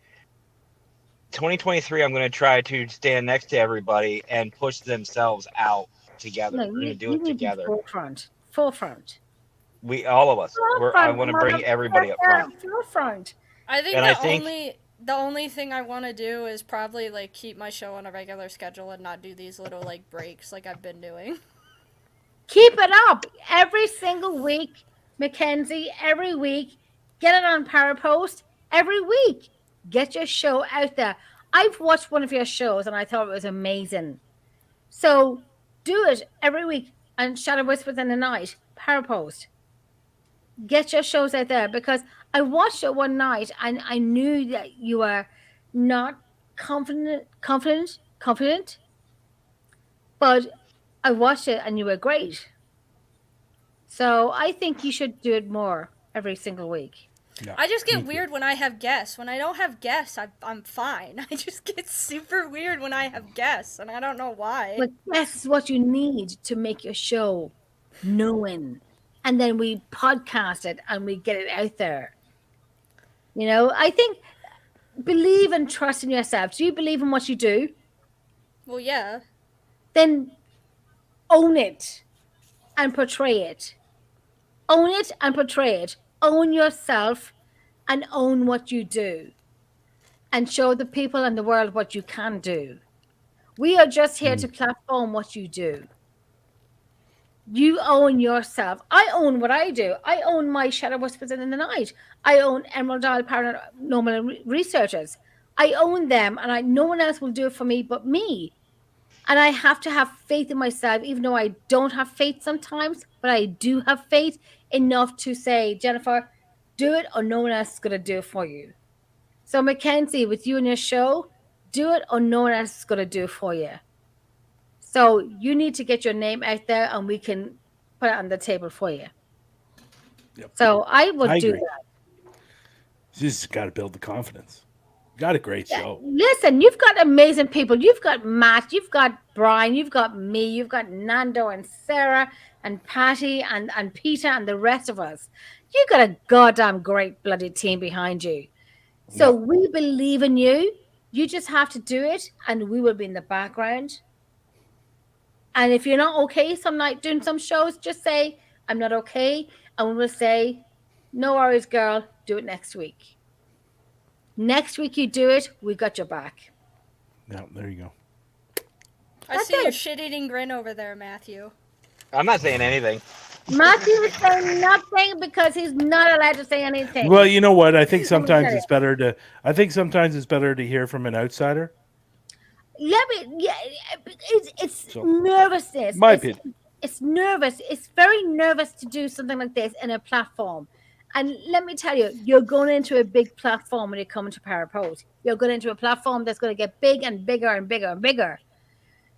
2023, I'm going to try to stand next to everybody and push themselves out together. no, We're going to do you it need to be together. forefront. We, all of us. I Forefront, want to bring everybody up front. forefront. I think And the I think only thing I want to do is probably like keep my show on a regular schedule and not do these little like breaks like I've been doing. Keep it up every single week, Mackenzie. Every week, get it on Parapost. Every week, get your show out there. I've watched one of your shows and I thought it was amazing. So do it every week. And Shadow Whispers in the Night, Parapost. Get your shows out there because I watched it one night and I knew that you were not confident, but I watched it and you were great. So I think you should do it more every single week. Yeah, I just me get too. weird when I have guests. When I don't have guests, I'm fine. I just get super weird when I have guests, and I don't know why. But that's what you need to make your show known. And then we podcast it and we get it out there. You know, I think believe and trust in yourself. Do you believe in what you do? Well, yeah. Then own it and portray it. Own it and portray it. Own yourself and own what you do. And show the people and the world what you can do. We are just here to platform what you do. You own yourself. I own what I do. I own my Shadow Whispers in the Night. I own Emerald Isle Paranormal Researchers. I own them, and no one else will do it for me but me. And I have to have faith in myself, even though I don't have faith sometimes, but I do have faith enough to say, Jennifer, do it, or no one else is going to do it for you. So, Mackenzie, with you and your show, do it, or no one else is going to do it for you. So you need to get your name out there and we can put it on the table for you. Yep. So I would I do agree. that. You just got to build the confidence. You got a great show. Listen, you've got amazing people. You've got Matt, you've got Brian, you've got me, you've got Nando and Sarah and Patty and Peter and the rest of us. You got a goddamn great bloody team behind you. So we believe in you. You just have to do it and we will be in the background. And if you're not okay some night doing some shows, just say, I'm not okay. And we will say, no worries, girl, do it next week. Next week you do it, we got your back. Yeah, there you go. I That's see your it. shit-eating grin over there, Matthew. I'm not saying anything. Matthew is saying nothing because he's not allowed to say anything. Well, you know what? I think Let me sometimes tell it's better to. I think sometimes it's better to hear from an outsider. It's So, nervousness. my opinion. It's nervous. It's very nervous to do something like this in a platform. And let me tell you, you're going into a big platform when you come into Parapose. You're going into a platform that's going to get big and bigger and bigger and bigger.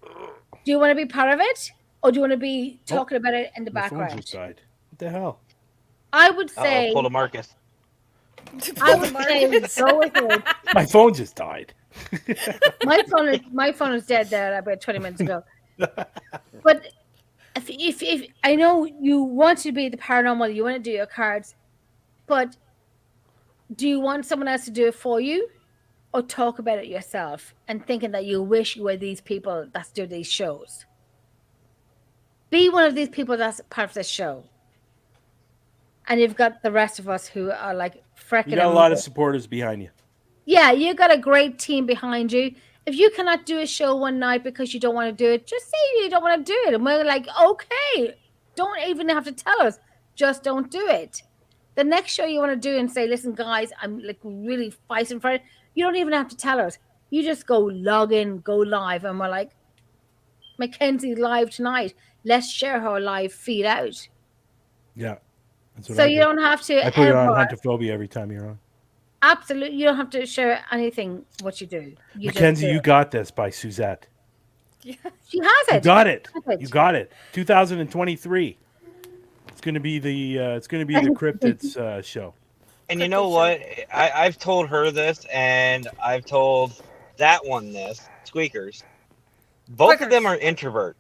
Do you want to be part of it? Or do you want to be talking about it in the My phone background? just died. What the hell? I would say, Pull to Marcus. I would say go with it. My phone just died. My phone is dead there about 20 minutes ago. But if I know you want to be the paranormal, you want to do your cards, but do you want someone else to do it for you, or talk about it yourself and thinking that you wish you were these people that do these shows? Be one of these people that's part of this show. And you've got the rest of us who are like freaking. You got a lot of supporters behind you. Yeah, you got a great team behind you. If you cannot do a show one night because you don't want to do it, just say you don't want to do it. And we're like, okay, don't even have to tell us. Just don't do it. The next show you want to do and say, listen, guys, I'm like really fighting for it. You don't even have to tell us. You just go log in, go live. And we're like, Mackenzie live tonight. Let's share her live feed out. Yeah. That's what So I you do. don't have to I put it on ever, Huntophobia every time you're on. absolutely, you don't have to share anything what you do. You just Mackenzie, do you it. got this by Suzette. She has You it. got it. She has it. You got it. 2023. It's going to be the cryptids show. And you know what? I've told her this, and I've told that one this. Squeakers. Both of them Squeakers. are introverts.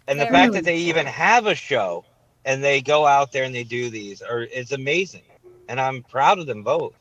And the Very. fact that they even have a show and they go out there and they do these is amazing. And I'm proud of them both.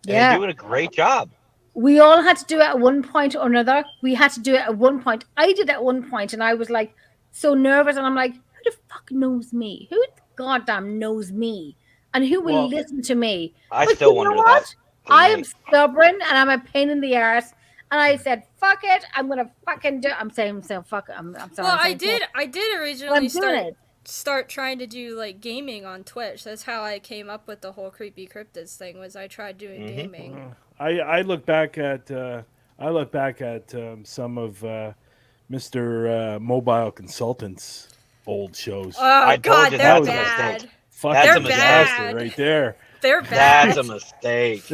And they're Yeah. doing a great job. We all had to do it at one point or another. We had to do it at one point. I did at one point, and I was like so nervous, and I'm like, who the fuck knows me? Who the goddamn knows me? And who will Well, listen to me? I But still you know wonder what? that. I am stubborn, and I'm a pain in the arse. And I said, fuck it. I'm going to fucking do it. I'm saying so fuck it. I'm sorry. Well, I'm I saying did. fuck. I did But I'm originally doing it. start trying to do like gaming on Twitch. That's how I came up with the whole creepy cryptids thing. Was I tried doing gaming. I look back at some of Mr. Mobile Consultant's old shows. Oh I told God, you they're that was a bad. mistake. Fucking That's a disaster bad. right there. They're bad. That's a mistake.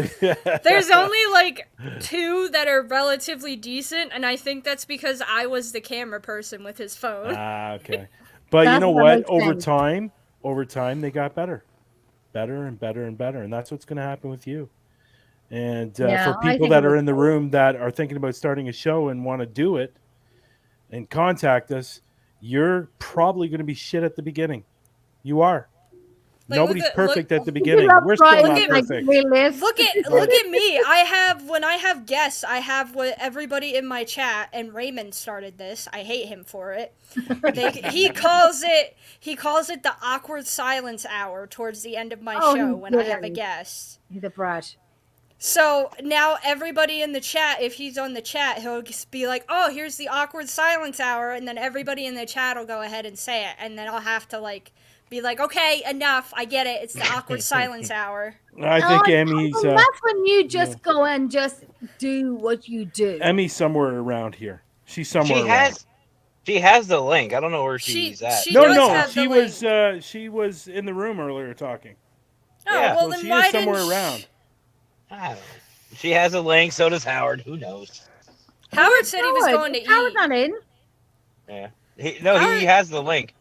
There's only like 2 that are relatively decent, and I think that's because I was the camera person with his phone. Okay. But you That know what? makes Over sense. time, they got better and better and better, and that's what's going to happen with you. And Yeah, for I people think that it are was in the room that are thinking about starting a show and want to do it and contact us, you're probably going to be shit at the beginning. You are. Like, Nobody's look at- perfect look- at the beginning. Love We're still Brian, not like, perfect. we live. Look at me. When I have guests, I have what everybody in my chat, and Raymond started this. I hate him for it. He calls it the awkward silence hour towards the end of my Oh, show he when I have a didn't. guest. He's a brat. So now everybody in the chat, if he's on the chat, he'll just be like, "Oh, here's the awkward silence hour," and then everybody in the chat will go ahead and say it, and then I'll have to like be like, "Okay, enough. I get it. It's the awkward silence hour." I think Emmy's and that's when you just go and just do what you do. Emmy's somewhere around here. She's somewhere around. She has the link. I don't know where She- she's at. she No, does no, have she the was she was in the room earlier talking. Oh, Yeah. well So then she why is somewhere didn't around. I don't know. She has a link. So does Howard. Who knows? Howard said he was Howard, going to Howard's eat. not in. Yeah. He Howard- has the link.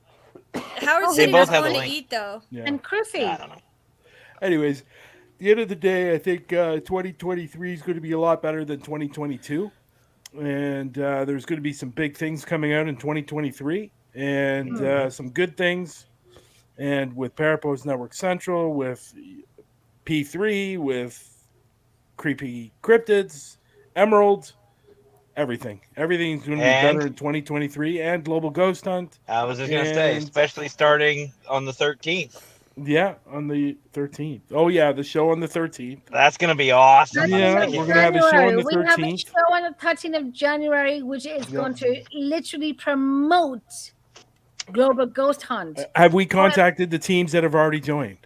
Howard They said he both was have going the to link. eat though. Yeah. And Chrissy. I don't know. Anyways, at the end of the day, I think 2023 is going to be a lot better than 2022. And there's going to be some big things coming out in 2023 and some good things. And with Parapost Network Central, with P3, with Creepy Cryptids, Emerald, everything. Everything's going to be And- better in 2023 and Global Ghost Hunt. I was just gonna say, And- especially starting on the 13th. Yeah, on the 13th. Oh, yeah, the show on the 13th. That's gonna be awesome. Yeah, I can't we're wait. gonna have a show on the We have a 13th. show on the 13th of January, which is going to literally promote Global Ghost Hunt. Have we contacted the teams that have already joined?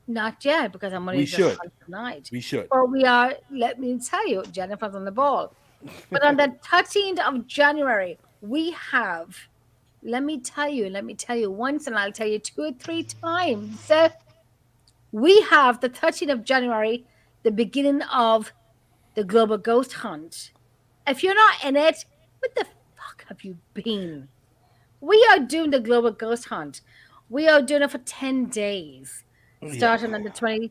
Not yet, because I'm only We just should. on tonight. We should. But we are, let me tell you, Jennifer's on the ball. But on the 13th of January, we have, let me tell you once, and I'll tell you 2 or 3 times. We have the 13th of January, the beginning of the Global Ghost Hunt. If you're not in it, what the fuck have you been? We are doing the Global Ghost Hunt. We are doing it for 10 days, starting on the 20th.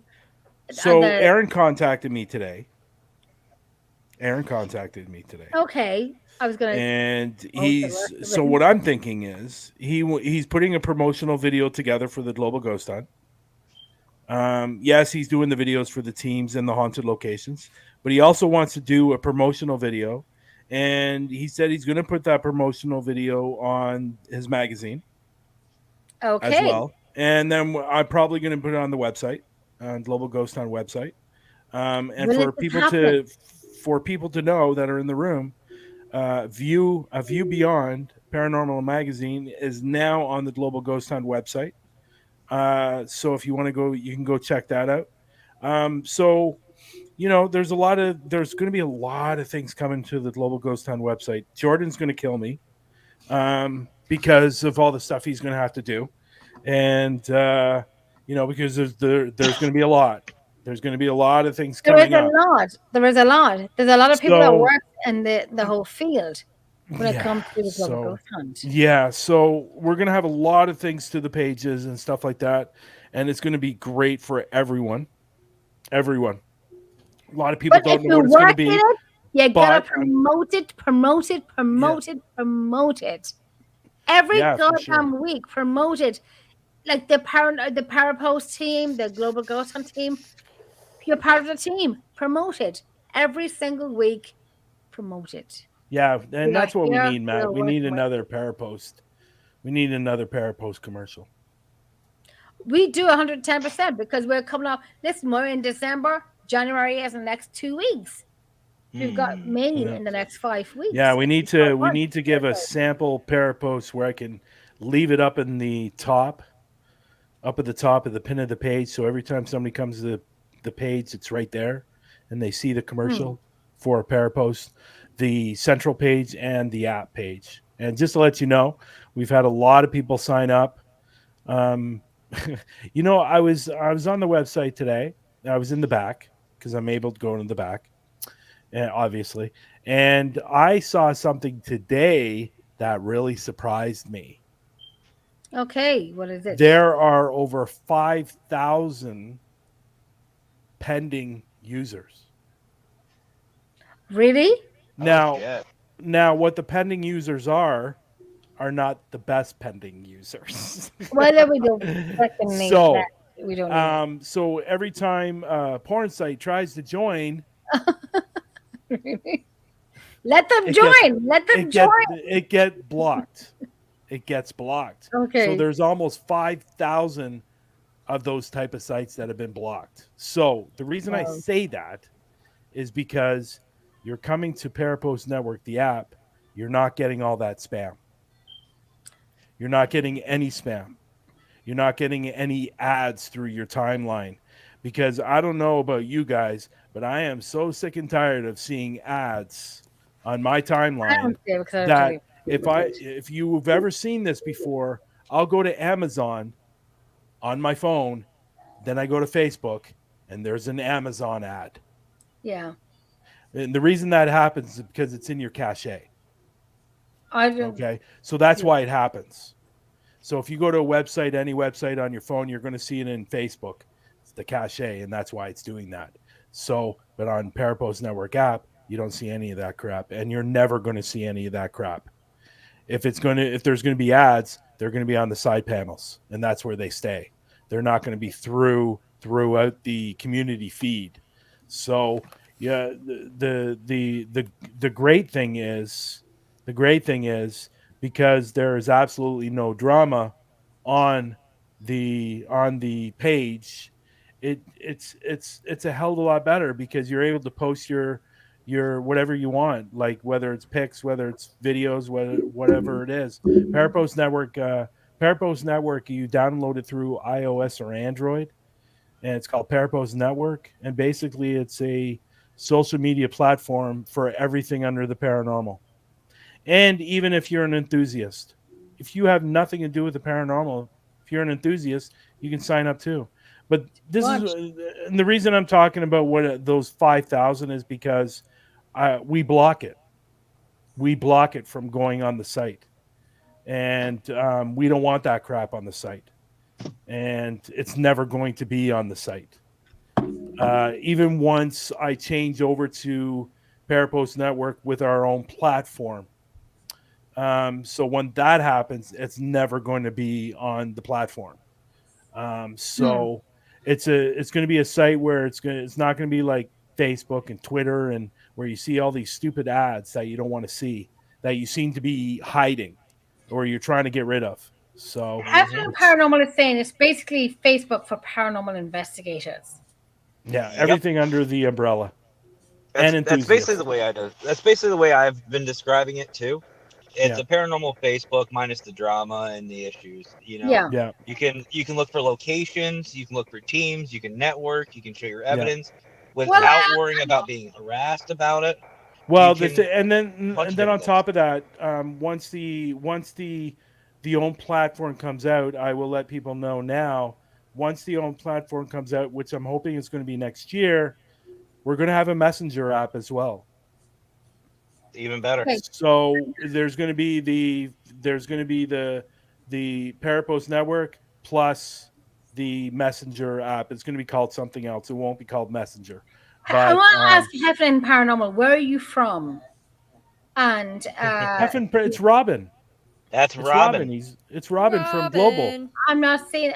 So Aaron contacted me today. Okay, I was gonna. And Oh, he's the so what I'm thinking is he's putting a promotional video together for the Global Ghost Hunt. Yes, he's doing the videos for the teams and the haunted locations, but he also wants to do a promotional video. And he said he's going to put that promotional video on his magazine Okay. as well. And then I'm probably going to put it on the website, on Global Ghost Hunt website. And When for is it people to know that are in the room, View Beyond Paranormal Magazine is now on the Global Ghost Hunt website. So if you want to go, you can go check that out. So, you know, there's going to be a lot of things coming to the Global Ghost Hunt website. Jordan's going to kill me because of all the stuff he's going to have to do. And, because there's going to be a lot. There's going to be a lot of things There is coming a up. lot. There is a lot. There's a lot of people that So- work in the whole field when it Yeah, comes to the Global so- Ghost Hunt. Yeah, so we're gonna have a lot of things to the pages and stuff like that, and it's going to be great for everyone. Everyone. A lot of people But if don't know you what it's going to work in be, it, you gotta but promote it, promote it, yeah, promote it, promote it. Every yeah, for sure. goddamn week, promote it. Like the Parapost team, the Global Ghost Hunt team. If you're part of the team, promote it. Every single week, promote it. Yeah, We and are that's what we here, need, we Matt. are We need working with another you. Parapost. We need another Parapost commercial. We do 110% because we're coming up. Listen, we're in December. January is in the next 2 weeks. We've got May Yeah. in the next 5 weeks. Yeah, Five we months. need to give a sample Parapost where I can leave it up in the top, up at the top of the pin of the page. So every time somebody comes to the page, it's right there, and they see the Hmm. commercial for Parapost, the central page and the app page. And just to let you know, we've had a lot of people sign up. Um, I was on the website today. I was in the back because I'm able to go in the back, obviously. And I saw something today that really surprised me. Okay, what is it? There are over 5,000 pending users. Really? Oh Now, shit. what the pending users are not the best pending users. Well, then we don't fucking need that. so, We don't need so every time a porn site tries to join, it. Let them it gets join. Let them join. it get blocked. It gets blocked. So Okay. there's almost 5,000 of those type of sites that have been blocked. So the reason I Wow. say that is because you're coming to Parapost Network, the app, you're not getting all that spam. You're not getting any spam. You're not getting any ads through your timeline. Because I don't know about you guys, but I am so sick and tired of seeing ads on my I timeline don't care because I don't tell that you with it. if you've ever seen this before, I'll go to Amazon on my phone, then I go to Facebook and there's an Amazon ad. Yeah. And the reason that happens is because it's in your cache. I don't. Okay. So that's Yeah. why it happens. So if you go to a website, any website on your phone, you're going to see it in Facebook. It's the cache, and that's why it's doing that. So, but on Parapost Network app, you don't see any of that crap, and you're never going to see any of that crap. If there's going to be ads, they're going to be on the side panels, and that's where they stay. They're not going to be throughout the community feed. So yeah, the great thing is because there is absolutely no drama on the page. It's a hell of a lot better because you're able to post your whatever you want, like whether it's pics, whether it's videos, whatever it is. Parapost Network, Parapost Network, you download it through iOS or Android, and it's called Parapost Network. And basically, it's a social media platform for everything under the paranormal. And even if you're an enthusiast, if you have nothing to do with the paranormal, if you're an enthusiast, you can sign up too. But this is, Watch. and the reason I'm talking about what those 5,000 is because we block it. We block it from going on the site, and we don't want that crap on the site, and it's never going to be on the site. Even once I change over to Parapost Network with our own platform. So when that happens, it's never going to be on the platform. Hmm. So it's going to be a site where it's not going to be like Facebook and Twitter and where you see all these stupid ads that you don't want to see that you seem to be hiding or you're trying to get rid of. So After it's Paranormal is saying it's basically Facebook for paranormal investigators. yeah, Yep. everything under the umbrella and That's basically enthusiasts. the way I do. That's basically the way I've been describing it too. It's Yeah, a paranormal Facebook minus the drama and the issues. You know, Yeah. yeah, you can look for locations, you can look for teams, you can network, you can show your yeah. evidence Well, without worrying about being harassed about it. You Well, can and bunch of then on different things. top of that, once the own platform comes out, I will let people know now. Once the own platform comes out, which I'm hoping is going to be next year, we're going to have a messenger app as well. Even better. okay. So there's going to be the Parapost Network plus the Messenger app. It's going to be called something else. It won't be called Messenger. I But want to ask Heflin Paranormal, where are you from? And it's Robin. That's It's Robin. Robin. It's Robin from Global. Robin. I'm not saying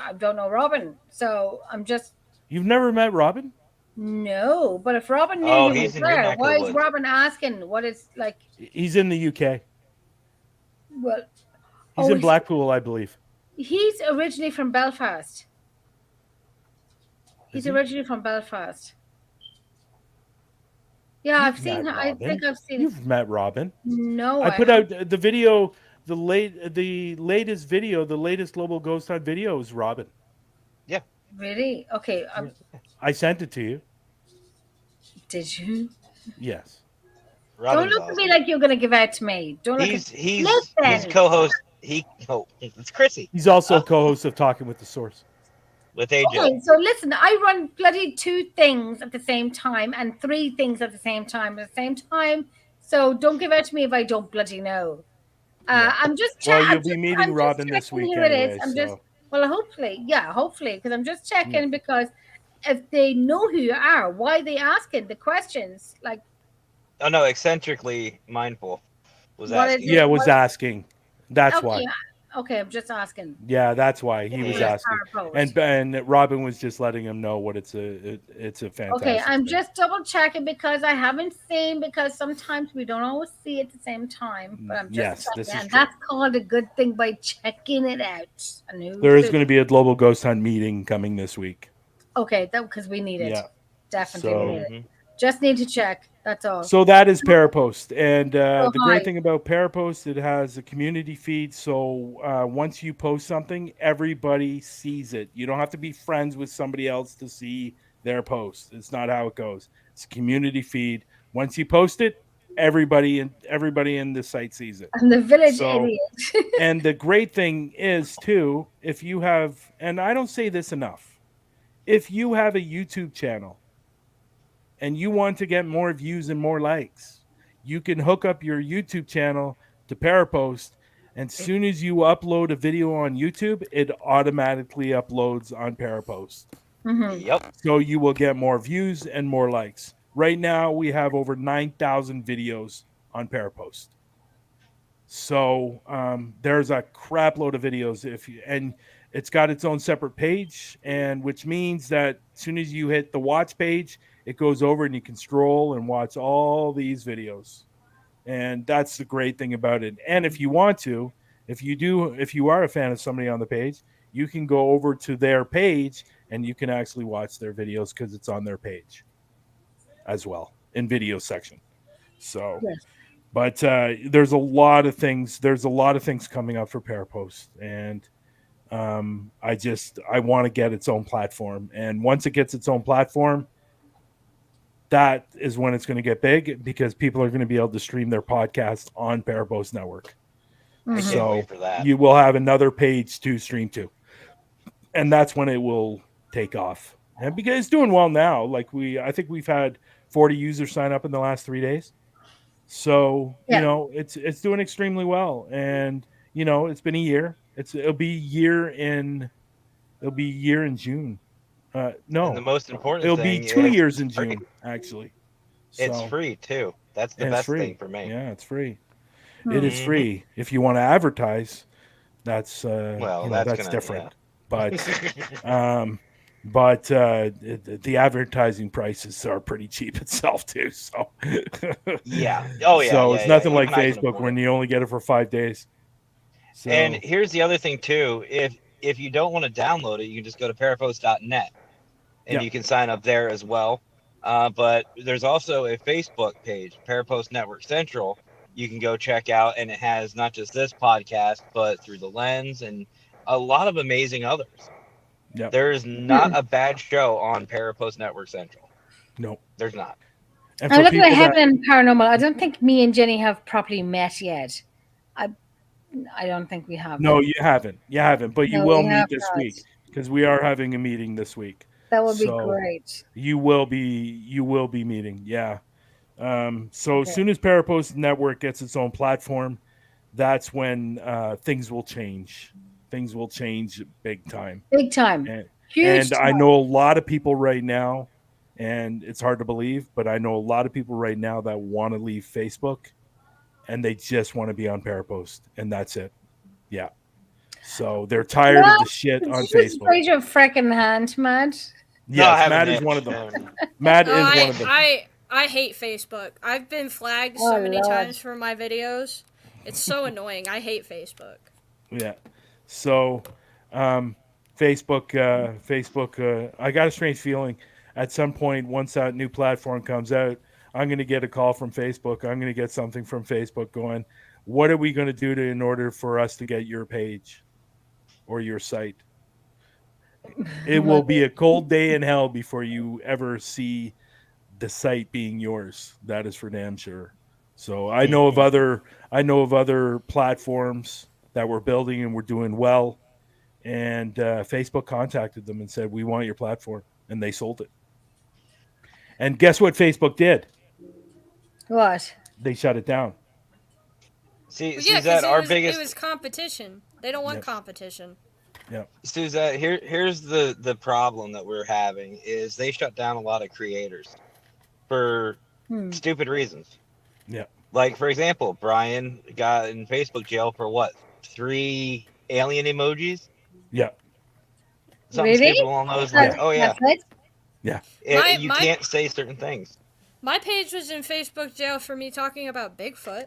I don't know Robin, so I'm just You've never met Robin? no. But if Robin knew Oh, he he's was in your there, neck of why the is woods. Robin asking? What is like? He's in the UK. Well, He's in Blackpool, I believe. he's originally from Belfast. He's Is he? originally from Belfast. Yeah, I've You've seen met her. I Robin. think I've seen. You've met Robin. No, I put haven't. out the video, the latest video, the latest Global Ghost Hunt video is Robin. Really? Okay. I sent it to you. Did you? Yes. Don't Robin's look at awesome. me like you're gonna give out to me. Don't look He's at he's Listen. co-host. It's Chrissy He's also a co-host of Talking with the Source. with AJ. Okay, so listen, I run bloody 2 things at the same time and 3 things at the same time. So don't give out to me if I don't bloody know. Yeah. I'm just Well, checking. you'll be meeting Robin this week Here it anyway. is. I'm So just well, hopefully, because I'm just checking because if they know who you are, why are they asking the questions? Like, Oh no, eccentrically mindful was What is asking. it? yeah, was asking. That's why. Okay, I'm just asking. Yeah, that's why he was Yeah. asking. Post. And Robin was just letting him know what it's a fantastic. Okay, I'm thing. just double checking because I haven't seen because sometimes we don't always see at the same time. But I'm just Yes, checking, this is and true. that's called a good thing by checking it out. There is going to be a Global Ghost Hunt meeting coming this week. Okay, that because we need it. Yeah. Definitely So- we need it. Mhm. Just need to check. That's all. So that is Parapost, and the hi. great thing about Parapost, it has a community feed. So once you post something, everybody sees it. You don't have to be friends with somebody else to see their post. It's not how it goes. It's a community feed. Once you post it, everybody in the site sees it. I'm the village So- idiot. And the great thing is too, if you have, and I don't say this enough, if you have a YouTube channel and you want to get more views and more likes, you can hook up your YouTube channel to Parapost, and soon as you upload a video on YouTube, it automatically uploads on Parapost. Mhm. Yep. So you will get more views and more likes. Right now, we have over 9,000 videos on Parapost. So there's a crap load of videos, and it's got its own separate page, and which means that as soon as you hit the watch page, it goes over and you can scroll and watch all these videos. And that's the great thing about it. And if you want to, if you are a fan of somebody on the page, you can go over to their page and you can actually watch their videos because it's on their page as well in video section. So, Yes. but there's a lot of things. There's a lot of things coming up for Parapost, and I want to get its own platform. And once it gets its own platform, that is when it's going to get big because people are going to be able to stream their podcast on Parapost Network. I can't So wait for that. you will have another page to stream to, and that's when it will take off. And because it's doing well now, I think we've had 40 users sign up in the last 3 days. So Yeah. it's doing extremely well, and it's been a year. It'll be year in June. No, And the most important it'll thing be 2 is years in it's free. June actually. It's So, free too. That's the and it's best free. thing for me. Yeah, it's free. Hmm. It is free. If you want to advertise, that's Well, that's gonna- different. yeah. But the advertising prices are pretty cheap itself too. So Yeah. Oh yeah. So yeah, it's yeah. nothing Even like I can Facebook afford when it. you only get it for 5 days. So, And here's the other thing too. If you don't want to download it, you can just go to parapost.net and Yeah. you can sign up there as well. But there's also a Facebook page, Parapost Network Central. You can go check out, and it has not just this podcast, but Through the Lens and a lot of amazing others. Yep. There is not a bad show on Parapost Network Central. no. There's not. And I'm for looking at people that, Heaven and Paranormal. I don't think me and Jenny have properly met yet. I don't think we have. no, you haven't. But you No, will we meet have this not. week because we are having a meeting this week. That would be So, great. You will be meeting. Yeah. So Okay. as soon as Parapost Network gets its own platform, that's when things will change. things will change big time. Big time. And, Huge and I time. know a lot of people right now, and it's hard to believe, but I know a lot of people right now that want to leave Facebook and they just want to be on Parapost, and that's it. Yeah. So they're tired of Well, the shit did on you just Facebook. raise your freaking hand, Matt? No, I Yes, have Matt an is one itch. of them. Matt Oh, is one of them. I hate Facebook. I've been flagged Oh, so many Lord. times for my videos. It's so annoying. I hate Facebook. Yeah. So, Facebook. I got a strange feeling. At some point, once that new platform comes out, I'm going to get a call from Facebook. I'm going to get something from Facebook going. What are we going to do in order for us to get your page or your site? It will be a cold day in hell before you ever see the site being yours. That is for damn sure. So I know of other platforms that we're building and we're doing well, and Facebook contacted them and said we want your platform, and they sold it. And guess what Facebook did? What? They shut it down. Well, yeah, because Suzette, our it biggest was competition. They don't want Yep. competition. Yep. Suzette, here's the problem that we're having is they shut down a lot of creators for Hmm. stupid reasons. Yep. Like for example, Brian got in Facebook jail for what? 3 alien emojis? Yep. Something Really? stupid along those lines. Oh yeah. That's it? Yeah. My- You my- can't say certain things. My page was in Facebook jail for me talking about Bigfoot.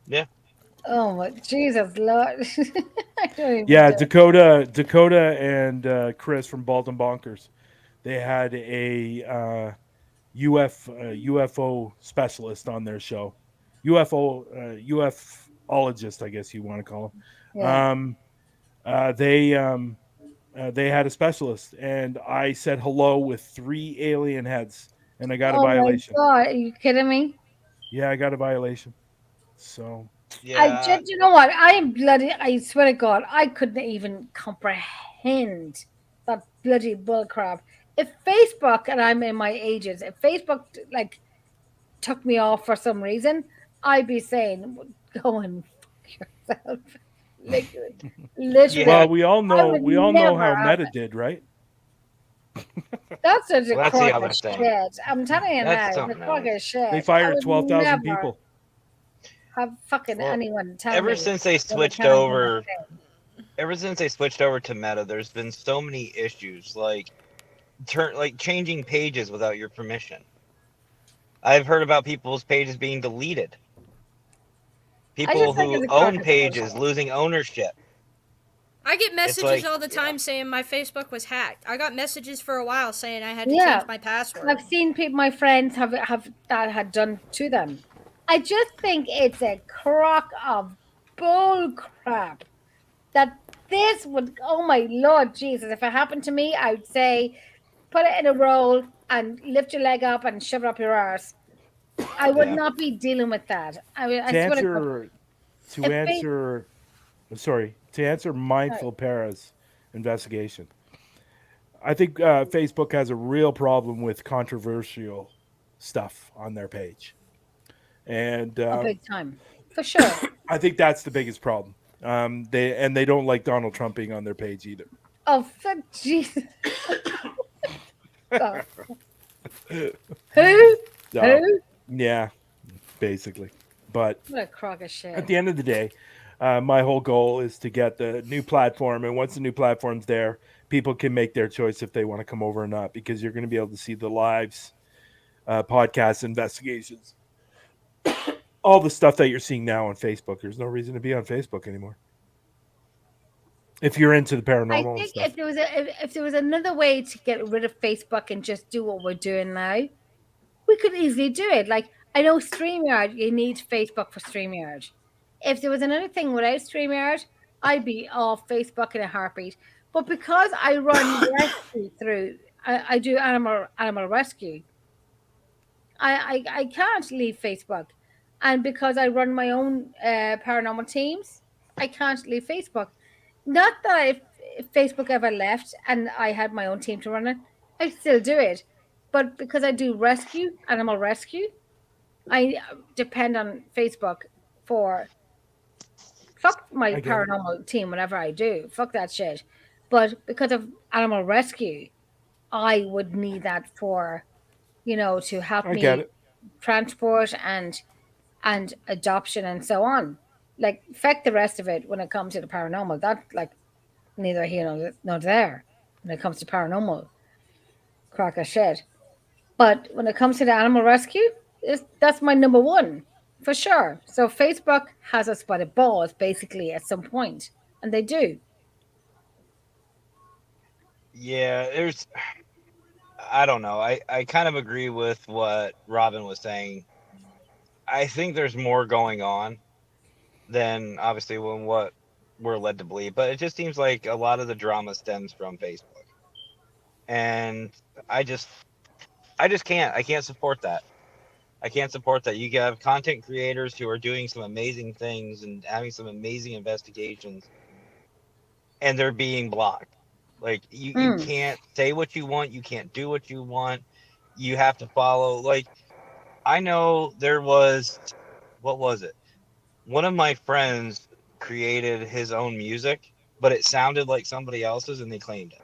Yeah. Oh my Jesus Lord! I don't even Yeah. do it. Dakota and Chris from Bald and Bonkers. They had a UFO specialist on their show. UFologist, I guess you want to call him. Yeah. Um, they had a specialist, and I said hello with 3 alien heads, and I got a Oh my violation. God! Are you kidding me? Yeah, I got a violation. So Yeah. You know what? I am bloody. I swear to God, I couldn't even comprehend that bloody bullcrap. If Facebook and I'm in my ages, if Facebook like took me off for some reason, I'd be saying, "Go and fuck yourself." Literally, Yeah. well, we all I know would we all know never how have Meta it. did, right? That's such a Well, that's the crock other of thing. shit. I'm telling you That's now, the something crock else. of shit. They I fired would 12,000 never people. have fucking Well, anyone tell ever me since they what I switched can and cannot over say. ever since they switched over to Meta, there's been so many issues like changing pages without your permission. I've heard about people's pages being deleted. I People just think who it's a crock own of pages bullshit. losing ownership. I get It's messages like, all the yeah. time saying my Facebook was hacked. I got messages for a while saying I had to Yeah, change my password. I've seen people, my friends have that had done to them. I just think it's a crock of bull crap that this would. Oh my Lord Jesus! If it happened to me, I would say, put it in a roll and lift your leg up and shove it up your arse. I would Yeah. not be dealing with that. I To swear to God. answer to If they, answer sorry, to answer Mindful Para's investigation. I think Facebook has a real problem with controversial stuff on their page, and a big time for sure. I think that's the biggest problem. They don't like Donald Trump being on their page either. Oh, for Jesus! God. Who? So, Who? yeah, basically. But What a crock of shit. at the end of the day, my whole goal is to get the new platform, and once the new platform's there, people can make their choice if they want to come over or not, because you're going to be able to see the lives, podcasts, investigations, all the stuff that you're seeing now on Facebook. There's no reason to be on Facebook anymore if you're into the I paranormal and think stuff. if there was another way to get rid of Facebook and just do what we're doing now, we could easily do it. Like I know StreamYard, you need Facebook for StreamYard. If there was another thing without StreamYard, I'd be off Facebook in a heartbeat. But because I run rescue through, I do animal rescue. I can't leave Facebook, and because I run my own paranormal teams, I can't leave Facebook. Not that if Facebook ever left and I had my own team to run it, I still do it. But because I do rescue, animal rescue, I depend on Facebook for fuck my I get it. paranormal team, whatever I do, fuck that shit. But because of animal rescue, I would need that for, to help I get me it. transport and adoption and so on. Like, fuck the rest of it when it comes to the paranormal. That, like, neither here nor there when it comes to paranormal crack of shit. But when it comes to the animal rescue, that's my number one for sure. So Facebook has us by the balls basically at some point, and they do. Yeah, I don't know. I kind of agree with what Robin was saying. I think there's more going on than obviously when what we're led to believe, but it just seems like a lot of the drama stems from Facebook. And I just I can't support that. I can't support that. You have content creators who are doing some amazing things and having some amazing investigations, and they're being blocked. Like you Mm, can't say what you want, you can't do what you want. You have to follow. Like I know there was, what was it? One of my friends created his own music, but it sounded like somebody else's, and they claimed it.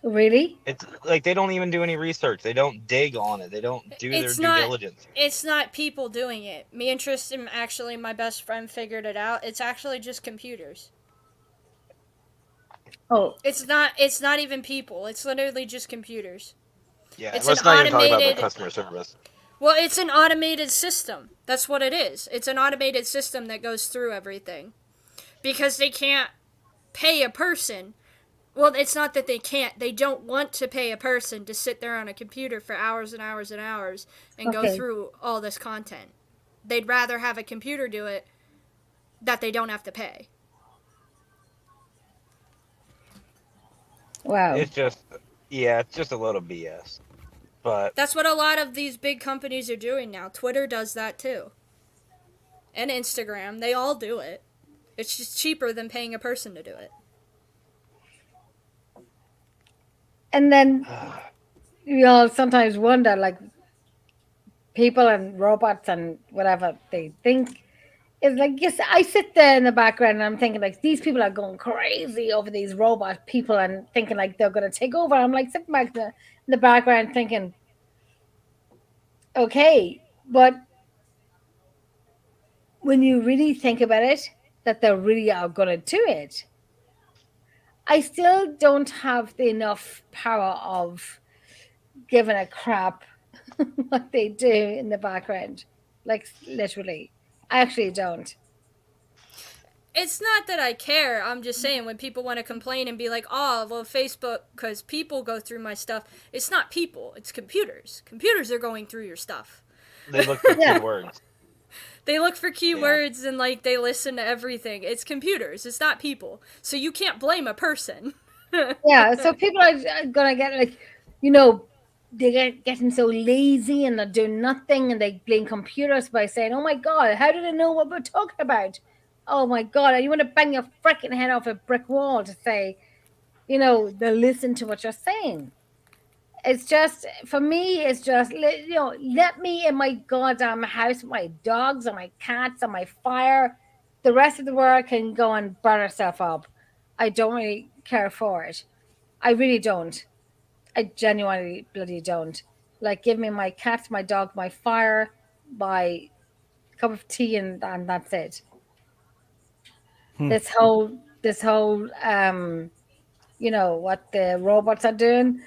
really? It's like they don't even do any research. They don't dig on it. They don't do their It's due not. diligence. It's not people doing it. Me and Tristan, actually, my best friend, figured it out. It's actually just computers. Oh, It's not. It's not even people. It's literally just computers. Yeah, It's an let's not even talk about the automated. customer service. Well, it's an automated system. That's what it is. It's an automated system that goes through everything because they can't pay a person. Well, it's not that they can't. They don't want to pay a person to sit there on a computer for hours and hours and hours and go okay. through all this content. They'd rather have a computer do it that they don't have to pay. Wow. It's just, yeah, it's just a load of BS. But That's what a lot of these big companies are doing now. Twitter does that too. And Instagram. They all do it. It's just cheaper than paying a person to do it. And then you all sometimes wonder, like, people and robots and whatever they think. It's like, yes, I sit there in the background and I'm thinking, like, these people are going crazy over these robot people and thinking like they're going to take over. I'm like sitting back in the background thinking, okay, but when you really think about it, that they really are going to do it, I still don't have the enough power of giving a crap what they do in the background. Like, literally. I actually don't. It's not that I care. I'm just saying when people want to complain and be like, oh, well, Facebook, because people go through my stuff. It's not people, it's computers. Computers are going through your stuff. they look for Yeah. keywords. They look for keywords and, like, they listen to everything. It's computers, it's not people. So you can't blame a person. Yeah, so people are gonna get like, they getting so lazy and they're doing nothing and they blame computers by saying, "Oh my God, how do they know what we're talking about? Oh my God, you want to bang your freaking head off a brick wall to say, they listen to what you're saying." It's just, for me, it's just, let me in my goddamn house with my dogs and my cats and my fire. The rest of the world can go and burn itself up. I don't really care for it. I really don't. I genuinely bloody don't. Like, give me my cat, my dog, my fire, my cup of tea, and that's it. This whole what the robots are doing.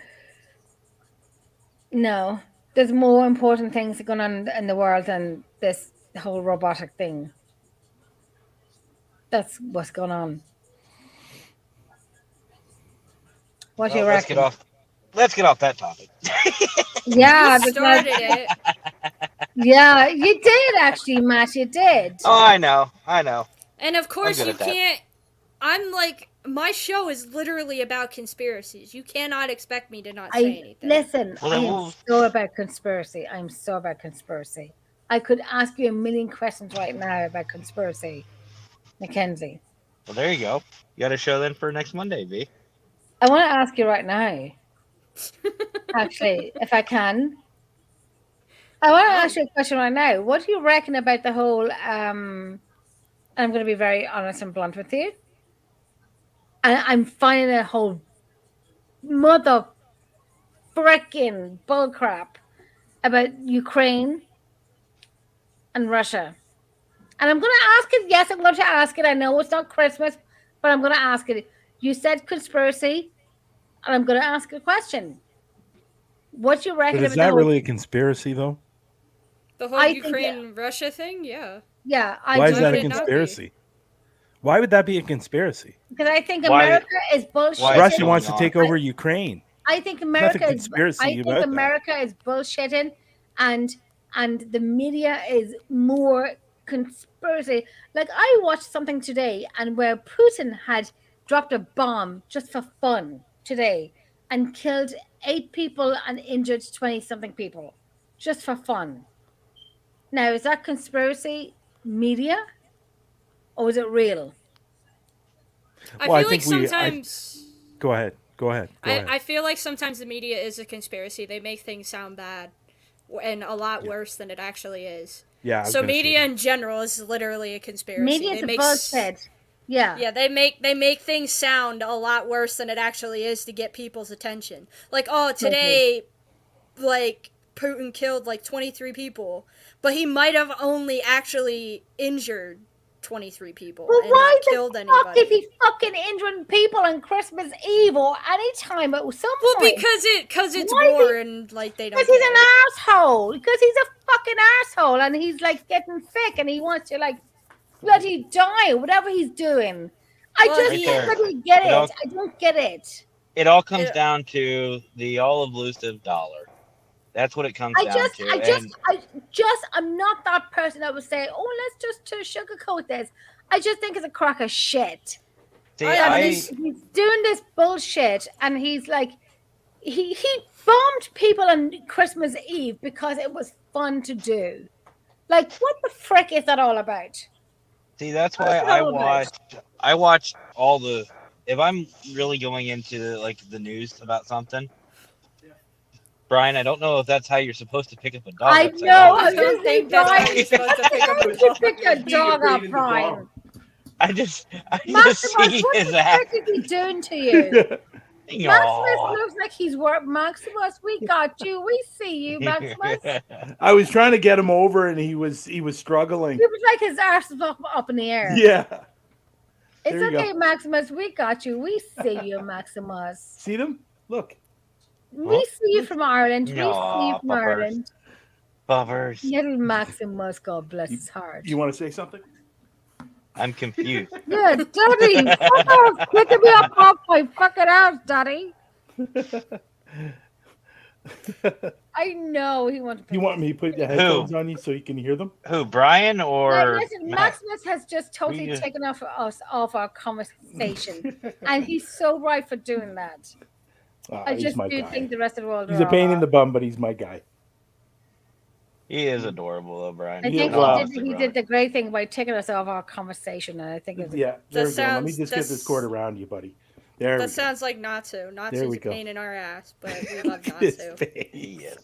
No, there's more important things going on in the world than this whole robotic thing. That's what's going on. What do you Well, let's get reckon? off. Let's get off that topic. You Yeah, because started it. yeah, you did actually, Matt. You did. Oh, I know. I know. And of I'm course, good you at that. can't. I'm like, my show is literally about conspiracies. You cannot expect me to not say anything. Listen. Well, I then am we'll. so about conspiracy. I'm so about conspiracy. I could ask you a million questions right now about conspiracy, Mackenzie. Well, there you go. You got a show then for next Monday, V. I want to ask you right now, actually, if I can. I want to ask you a question right now. What do you reckon about the whole I'm going to be very honest and blunt with you. And I'm finding a whole mother frickin' bullcrap about Ukraine and Russia. And I'm going to ask it. Yes, I'm going to ask it. I know it's not Christmas, but I'm going to ask it. You said conspiracy, and I'm going to ask a question. What you reckon But is about the that whole? really a conspiracy, though? The whole I think Ukraine-Russia thing? Yeah. Yeah, Why is Why that would a it not be? conspiracy? Why would that be a conspiracy? because I think Why- America is why bullshitting. is Russia going wants to on? take over Ukraine. I think Nothing America is. conspiracy I think about that. America is bullshitting, and the media is more conspiracy. Like I watched something today, and where Putin had dropped a bomb just for fun today, and killed 8 people and injured 20-something people, just for fun. Now, is that conspiracy media, or is it real? I Well, I feel like think we- I- sometimes Go ahead. Go ahead. I feel like sometimes the media is a conspiracy. They make things sound bad and a lot worse than it actually is. Yeah. I was So gonna say media that. in general is literally a conspiracy. Media They is a make bullshit. Yeah. Yeah, they make things sound a lot worse than it actually is to get people's attention. Like, oh, today, like Putin killed like 23 people, but he might have only actually injured 23 people Well, and why not the killed fuck anybody. is he fucking injuring people on Christmas Eve or any time at some Well, point? because it's Why is war he- and like they don't. Because he's care. an asshole. Because he's a fucking asshole, and he's like getting sick, and he wants to like bloody die, whatever he's doing. I Well, just he- don't bloody get It it. all- I don't get it. It all comes It- down to the all-elusive dollar. That's what it comes down to. I'm not that person that would say, "Oh, let's just to sugarcoat this." I just think it's a crock of shit. See, I- He's doing this bullshit, and he's like, he bombed people on Christmas Eve because it was fun to do. Like, what the frick is that all about? see, that's What's why it I all about? watch all the. If I'm really going into like the news about something, Brian, I don't know if that's how you're supposed to pick up a dog. I It's like, know. oh, I I was don't just think saying, that's how Brian, you're supposed to pick up a why would you dog. pick your dog up, Brian? I just Maximus, see what his the act. frick is he doing to you? Maximus Aw. looks like he's work. Maximus, we got you. We see you, Maximus. I was trying to get him over, and he was struggling. It was like his arse was up in the air. Yeah. It's There you okay, go. Maximus. We got you. We see you, Maximus. See them? Look. We see you from Ireland. We see you Aw, from puppers. Ireland. Buffers. Little Maximus, God bless his heart. You want to say something? I'm confused. Yeah, Daddy. Fuck off. Quicker me up off my fucking ass, Daddy. I know he wants to. You want me to put the headphones on you so you can hear them? Who, Brian Now, or listen, Matt? Maximus has just totally We- taken off us off our conversation, and he's so right for doing that. I He's just my do guy. think the rest of the world. He's a are pain all in the bum, but he's my guy. He is adorable, though, Brian. I Yeah, think well- he did the great thing by taking us off our conversation, and I think it's Yeah, there we go. Let me sounds- just get this that's- cord around you, buddy. There we That go. sounds like Natsu. There Natsu's we a go. pain in our ass, but we love His Natsu. face. He is.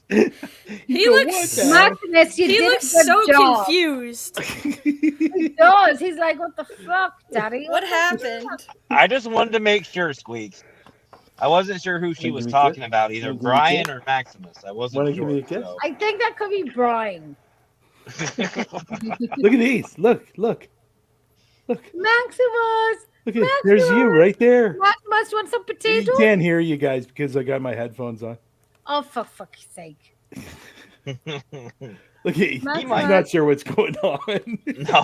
He go, looks- "What the hell?" Maximus. You He did looks a good so job. confused. He does. He's like, "What the fuck, Daddy? What the happened? fuck?" I just wanted to make sure, Squeaks. I wasn't sure who she Wanna was give me a talking about, either Wanna give me a Brian kiss? or Maximus. I wasn't Wanna sure. give me a kiss? so- I think that could be Brian. Look at these. Look. Maximus. Look at there's you right there. Maximus, you want some You potatoes? can't hear you guys because I got my headphones on. Oh, for fuck's sake! Look at you. Maximus. I'm not sure what's going on. No,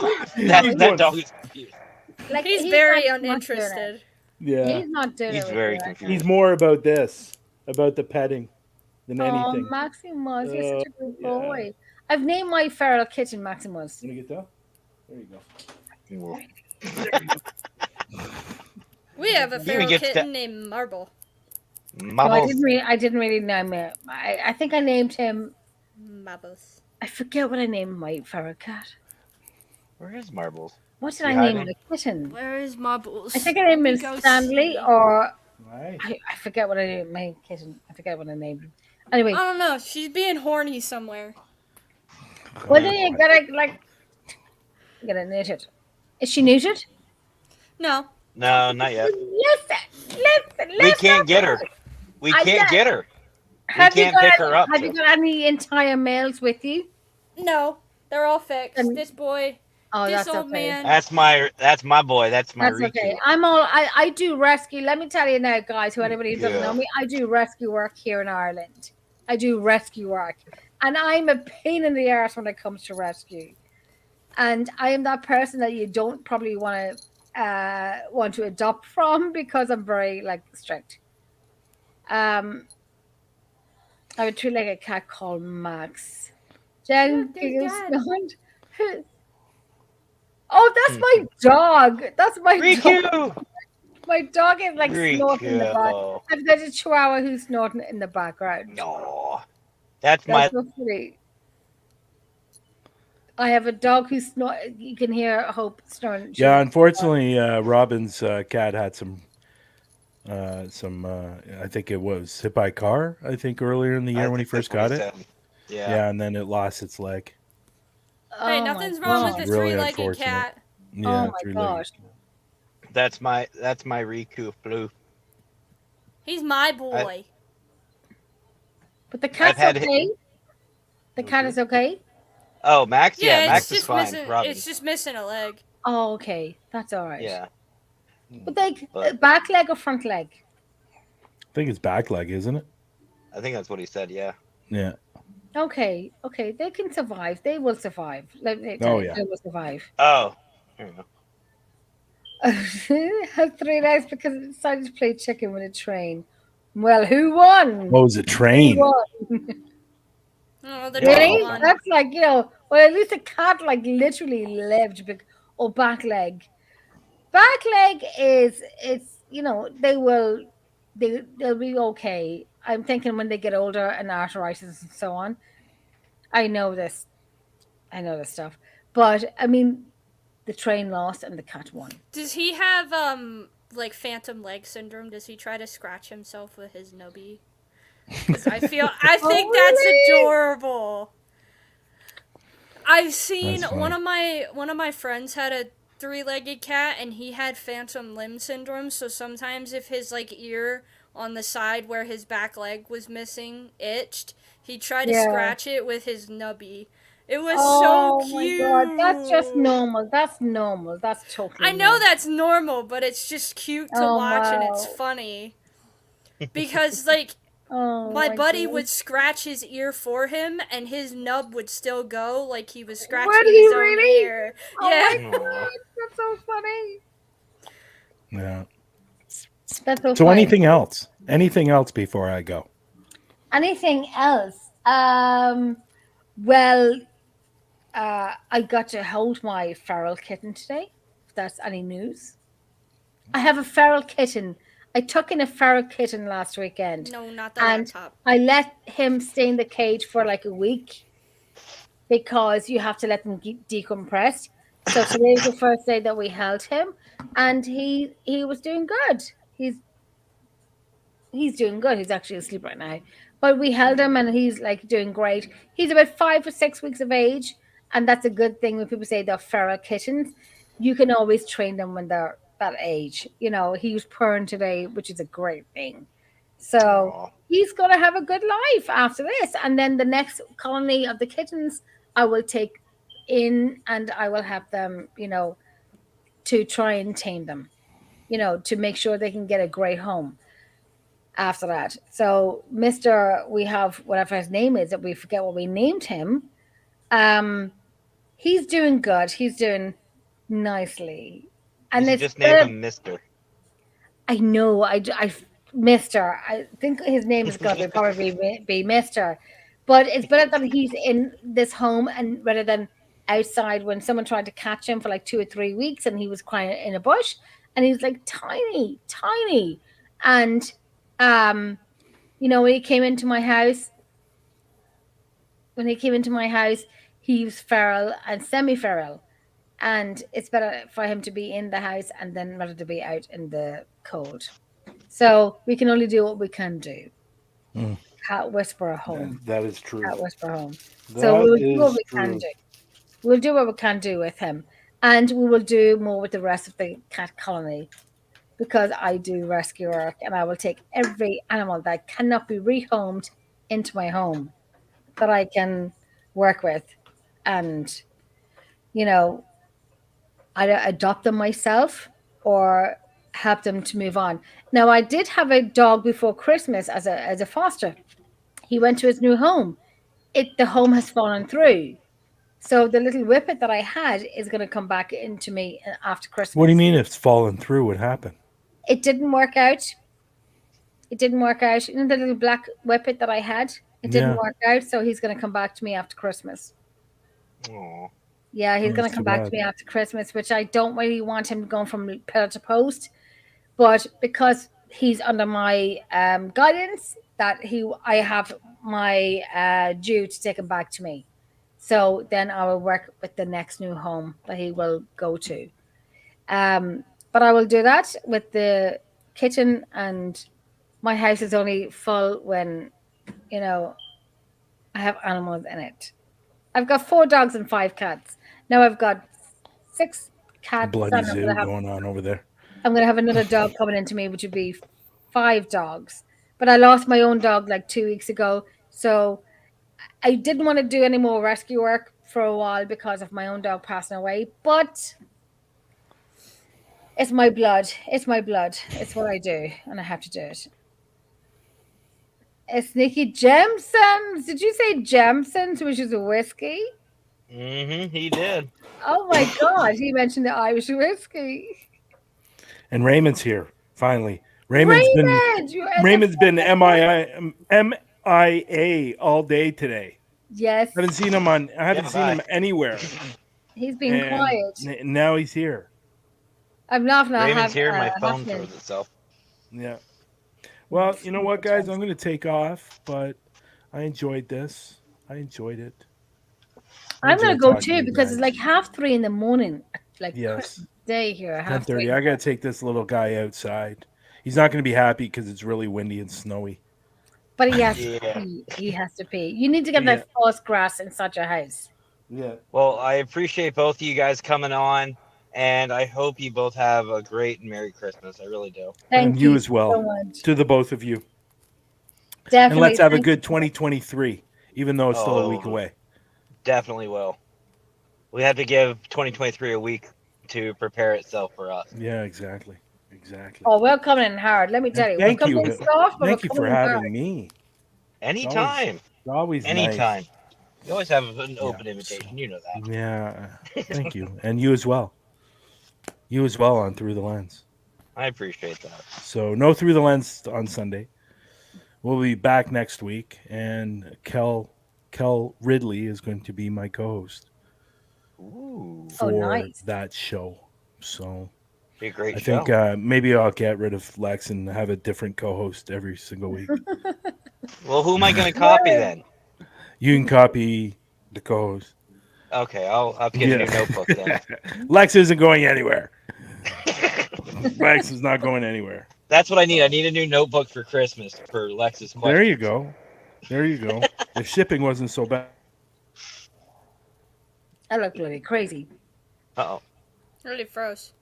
that dog is confused. Like, He's very not doing it. uninterested. Yeah. He's not doing He's it. with very you, confused. He's more about this, about the petting than Oh, anything. Maximus, you're such a good yeah. boy. I've named my feral kitten Maximus. Want to get that? There you go. We have a Even feral gets kitten that- named Marble. No, Mumbles. I didn't really name him. I think I named him. Marbles. I forget what I named my feral cat. Where is Marbles? What did You I name hiding? my kitten? Where is Marbles? I think I named him Let me go Stanley, see. or Right. I forget what I named my kitten. I forget what I named him. Anyway, I don't know. She's being horny somewhere. well then you gotta like, you gotta knit it. Is she neutered? No. No, not yet. Listen. We can't get her. We can't get her. We can't pick her up. Have you got any entire males with you? No. They're all fixed. And- This boy, Oh, this that's old okay. man. That's my boy. That's my That's okay. Riku. I do rescue. Let me tell you now, guys, who anybody who doesn't know me, I do rescue work here in Ireland. I do rescue work. And I'm a pain in the arse when it comes to rescue. And I am that person that you don't probably want to adopt from because I'm very strict. I have a three-legged cat called Max. Jen Look, there's giggles. Dad. Oh, that's my dog. That's my dog. Riku. My dog is snorting in the back. Riku. I've got a chihuahua who's snorting in the background. No, that's That's so funny. I have a dog who's you can hear Hope snoring. Yeah, unfortunately, Robin's cat had some. I think it was hit by a car. I think earlier in the year when he first got it. Yeah, and then it lost its leg. Hey, nothing's wrong with This the is really three-legged unfortunate. cat. Yeah, Oh my three-legged. gosh. That's my Riku Blue. He's my boy. But the cat's had okay. The cat is okay. Oh, Max. Yeah, it's Max is just fine. missing. Robin. It's just missing a leg. Oh, okay. That's all right. Yeah. But back leg or front leg? I think it's back leg, isn't it? I think that's what he said. Yeah. Yeah. Okay. They can survive. They will survive. They will survive. Oh. Here we go. Had 3 legs because it decided to play chicken with a train. Well, who won? What was it? Train. Who won? Oh, the Really? dog won. That's well, at least the cat literally lived. Back leg. Back leg they'll be okay. I'm thinking when they get older and arthritis and so on. I know this stuff. But I mean, the train lost and the cat won. Does he have phantom leg syndrome? Does he try to scratch himself with his nubby? 'Cause I think that's adorable. I've seen one of my friends had a 3-legged cat and he had phantom limb syndrome, so sometimes if his ear on the side where his back leg was missing itched, he tried to scratch it with his nubby. It was so cute. Oh my god, that's just normal. That's normal. That's totally I know normal. that's normal, but it's just cute to watch and it's funny. Because my buddy would scratch his ear for him and his nub would still go like he was scratching his own ear. Oh Yeah. my god, that's so funny. Yeah. That's so So funny. anything else? Anything else before I go? Anything else? Well, I got to hold my feral kitten today. If that's any news. I have a feral kitten. I took in a feral kitten last weekend. No, not the And laptop. I let him stay in the cage for a week because you have to let them decompress. So today was the first day that we held him, and he was doing good. He's doing good. He's actually asleep right now. But we held him, and he's doing great. He's about 5 or 6 weeks of age, and that's a good thing when people say they're feral kittens. You can always train them when they're that age. He was purring today, which is a great thing. So he's going to have a good life after this. And then the next colony of the kittens, I will take in and I will have them, to try and tame them, to make sure they can get a great home after that. So we have whatever his name is, that we forget what we named him. He's doing good. He's doing nicely. And you just name him Mister. I know. Mister. I think his name is going to probably be Mister. But it's better that he's in this home and rather than outside when someone tried to catch him for 2 or 3 weeks and he was crying in a bush and he was tiny. And when he came into my house, he was feral and semi-feral. And it's better for him to be in the house and then rather to be out in the cold. So we can only do what we can do. Cat whisperer home. That is true. Cat whisperer home. So we'll do what we can do. We'll do what we can do with him. And we will do more with the rest of the cat colony because I do rescue work and I will take every animal that cannot be rehomed into my home that I can work with and, you know, either adopt them myself or help them to move on. Now, I did have a dog before Christmas as a foster. He went to his new home. The home has fallen through. So the little whippet that I had is going to come back into me after Christmas. What do you mean it's fallen through? What happened? It didn't work out. It didn't work out. You know the little black whippet that I had? It didn't Yeah. work out, so he's going to come back to me after Christmas. Aw. Yeah, he's Oh, going that's to come too back bad. to me after Christmas, which I don't really want him going from pillar to post. But because he's under my guidance, I have my due to take him back to me. So then I will work with the next new home that he will go to. But I will do that with the kitchen, and my house is only full when, you know, I have animals in it. I've got 4 dogs and 5 cats. Now I've got 6 cats, Bloody and zoo going on over there. I'm gonna have another dog coming into me, which would be 5 dogs. But I lost my own dog like 2 weeks ago, so I didn't want to do any more rescue work for a while because of my own dog passing away. But it's my blood. It's my blood. It's what I do, and I have to do it. It's Nikki Jemsons. Did you say Jemsons, which is a whiskey? He did. Oh my God, he mentioned the Irish whiskey. And Raymond's here finally. Raymond, you are the Raymond's been fucking- MIA all day today. Yes, I haven't seen him anywhere. he's been quiet. Now he's here. I'm laughing. I Raymond's have here. My phone happening. froze itself. Yeah. Well, you know what, guys? I'm going to take off, but I enjoyed this. I enjoyed it. I I'm gonna enjoyed go talking to too you because guys. it's like 3:30 in the morning. Like Yes. Christmas Day here. 10:30. I got to take this little guy outside. He's not going to be happy because it's really windy and snowy. But he has Yeah. to pee. He has to pee. You need to get Yeah. that false grass inside your house. Yeah. Well, I appreciate both of you guys coming on, and I hope you both have a great and Merry Christmas. I really do. Thank And you as well. so much. To the both of you. Definitely. And let's have a thank good you. 2023, even though it's still a week Oh. away. Definitely will. We have to give 2023 a week to prepare itself for us. Yeah, exactly. Exactly. Oh, we're coming in hard. Let me tell you. Thank we're you. coming in soft, but Thank we're you for coming in hard. having me. Anytime. It's always Anytime. nice. You always have an open invitation. You know that. Yeah. Thank you. And you as well. You as well on Through the Lens. I appreciate that. So no Through the Lens on Sunday. We'll be back next week, and Kel Ridley is going to be my co-host Ooh. for nice. that show. So Be a great I show. think maybe I'll get rid of Lex and have a different co-host every single week. Well, who am I going to copy then? You can copy the co-host. Okay, I'll get a new notebook then. Lex isn't going anywhere. Lex is not going anywhere. That's what I need. I need a new notebook for Christmas for Lex's question. There you go. There you go. If shipping wasn't so bad. I look really crazy. Uh-oh. Really froze.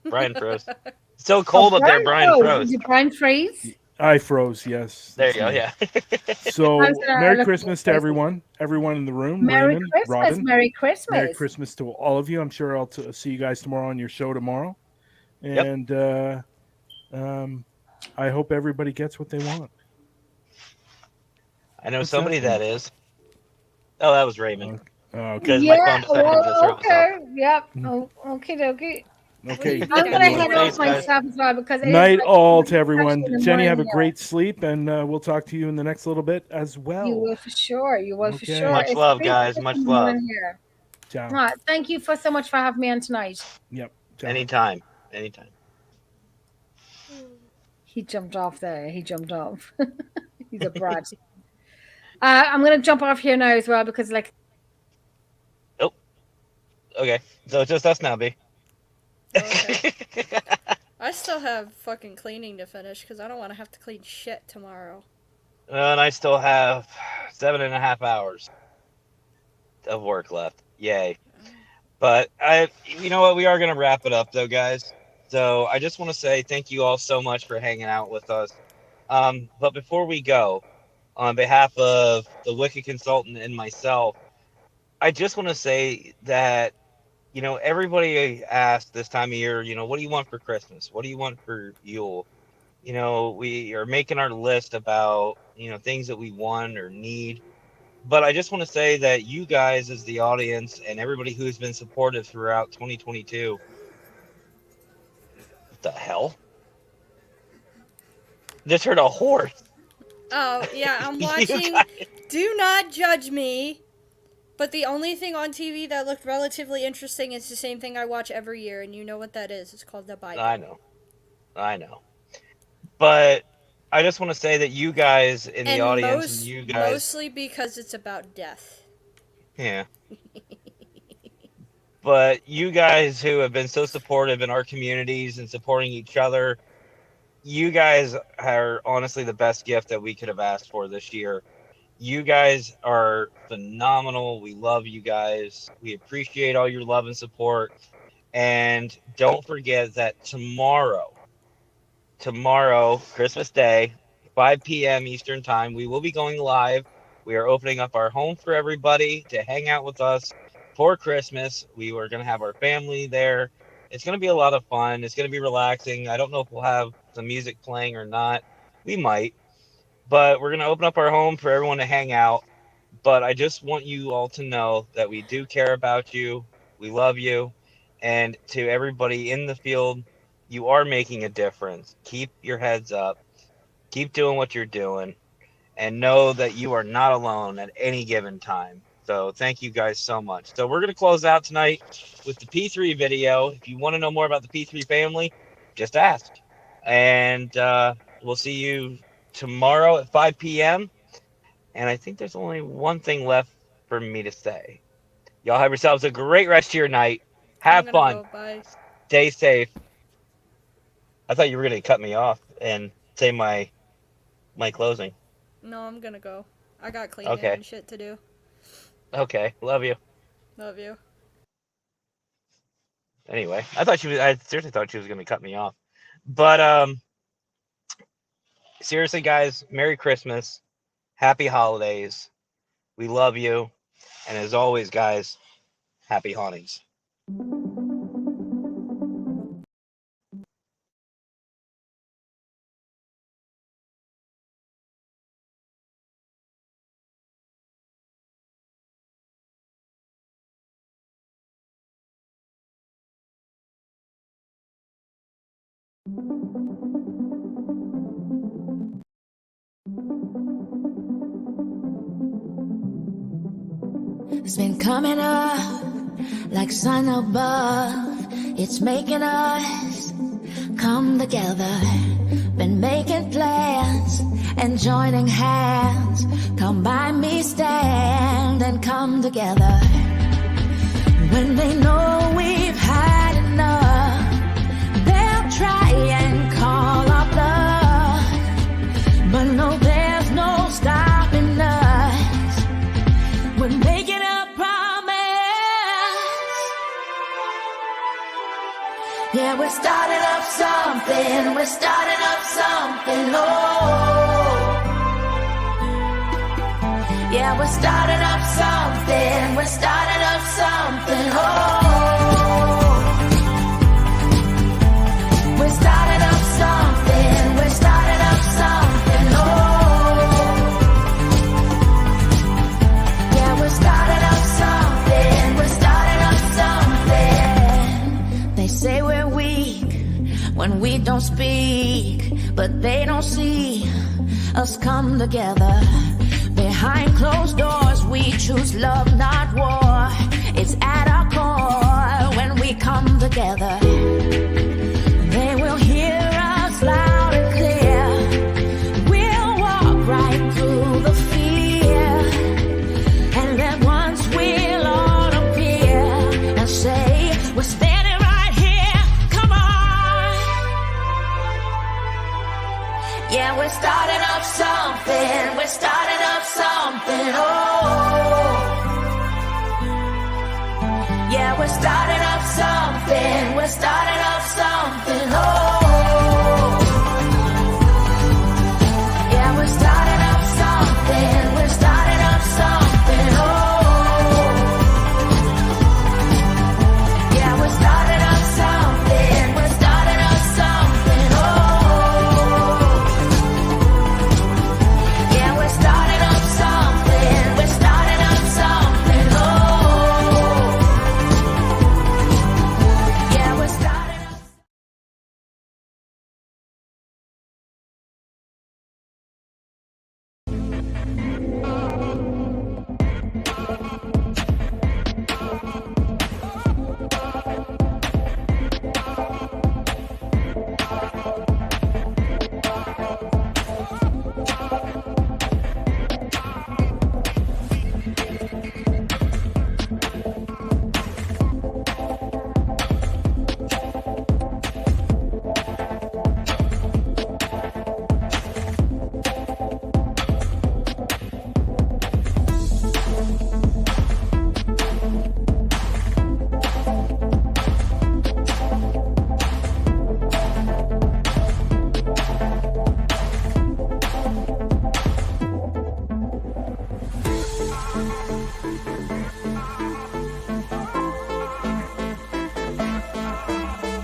Brian froze. It's so cold up there, Brian froze. Did Brian freeze? I froze, yes. There you go, yeah. So, I was gonna Merry look Christmas to crazy. everyone in the room. Merry Raymond, Christmas. Robin. Merry Christmas. Merry Christmas to all of you. I'm sure I'll see you guys tomorrow on your show tomorrow. Yep. And I hope everybody gets what they want. I know What's somebody that? that is. Oh, that was Raymond. Okay. Because Yeah, my phone decided to well, throw okay. itself. Yep. Oh, okay, dokie. Okay. I'm I'm gonna Okay. head Thanks, off guys. myself as well because it is Night like all to 3:30 everyone. in the Jenny, have a morning great sleep, and we'll talk to you in the next little bit as here. well. You will for sure. You will for Okay. sure. Much It's love, 3:30 guys. in Much the love. morning here. Ciao. Right. Thank you for so much for having me on tonight. Yep. Ciao. Anytime. Anytime. He jumped off there. He jumped off. He's a brat. I'm gonna jump off here now as well because like Okay. So it's just us now, B. Okay. I still have fucking cleaning to finish because I don't want to have to clean shit tomorrow. And I still have 7.5 hours of work left. Yay. But you know what? We are going to wrap it up, though, guys. So I just want to say thank you all so much for hanging out with us. But before we go, on behalf of the Wicked Consultant and myself, I just want to say that, you know, everybody asks this time of year, you know, what do you want for Christmas? What do you want for Yule? You know, we are making our list about, you know, things that we want or need. But I just want to say that you guys, as the audience, and everybody who's been supportive throughout 2022, what the hell? Just heard a horse. Oh, yeah, I'm You watching. guys- Do not judge me. But the only thing on TV that looked relatively interesting is the same thing I watch every year, and you know what that is. It's called the Bible. I know. But I just want to say that you guys in the And audience, and you guys, mostly because it's about death. yeah. But you guys who have been so supportive in our communities and supporting each other, you guys are honestly the best gift that we could have asked for this year. You guys are phenomenal. We love you guys. We appreciate all your love and support. And don't forget that tomorrow, Christmas Day, 5 p.m. Eastern Time, we will be going live. We are opening up our home for everybody to hang out with us for Christmas. We are going to have our family there. It's going to be a lot of fun. It's going to be relaxing. I don't know if we'll have some music playing or not. We might. But we're going to open up our home for everyone to hang out. But I just want you all to know that we do care about you. We love you. And to everybody in the field, you are making a difference. Keep your heads up. Keep doing what you're doing. And know that you are not alone at any given time. So thank you guys so much. So we're going to close out tonight with the P3 video. If you want to know more about the P3 family, just ask. And we'll see you tomorrow at 5 p.m. And I think there's only one thing left for me to say. Y'all have yourselves a great rest of your night. Have I'm fun. gonna go, bye. Stay safe. I thought you were going to cut me off and say my closing. No, I'm gonna go. I got cleaning Okay. and shit to do. Okay. Love you. Love you. Anyway, I seriously thought she was going to cut me off. But seriously, guys, Merry Christmas. Happy holidays. We love you. And as always, guys, happy hauntings. It's been coming up like sun above. It's making us come together. Been making plans and joining hands. Come by me, stand and come together. When they know we've had enough, they'll try and call our bluff. But no, there's no stopping us. We're making a promise. Yeah, we're starting up something. We're starting up something. Oh, yeah, we're starting up something. We're starting up something. Oh, we're starting up something. We're starting up something. Oh, yeah, we're starting up something. We're starting up something. They say we're weak when we don't speak, but they don't see us come together. Behind closed doors, we choose love, not war. It's at our core when we come together. They will hear us loud and clear. We'll walk right through the fear, and then once we'll all appear and say, we're standing right here. Come on. Yeah, we're starting up something. We're starting up something. Oh, yeah, we're starting started up something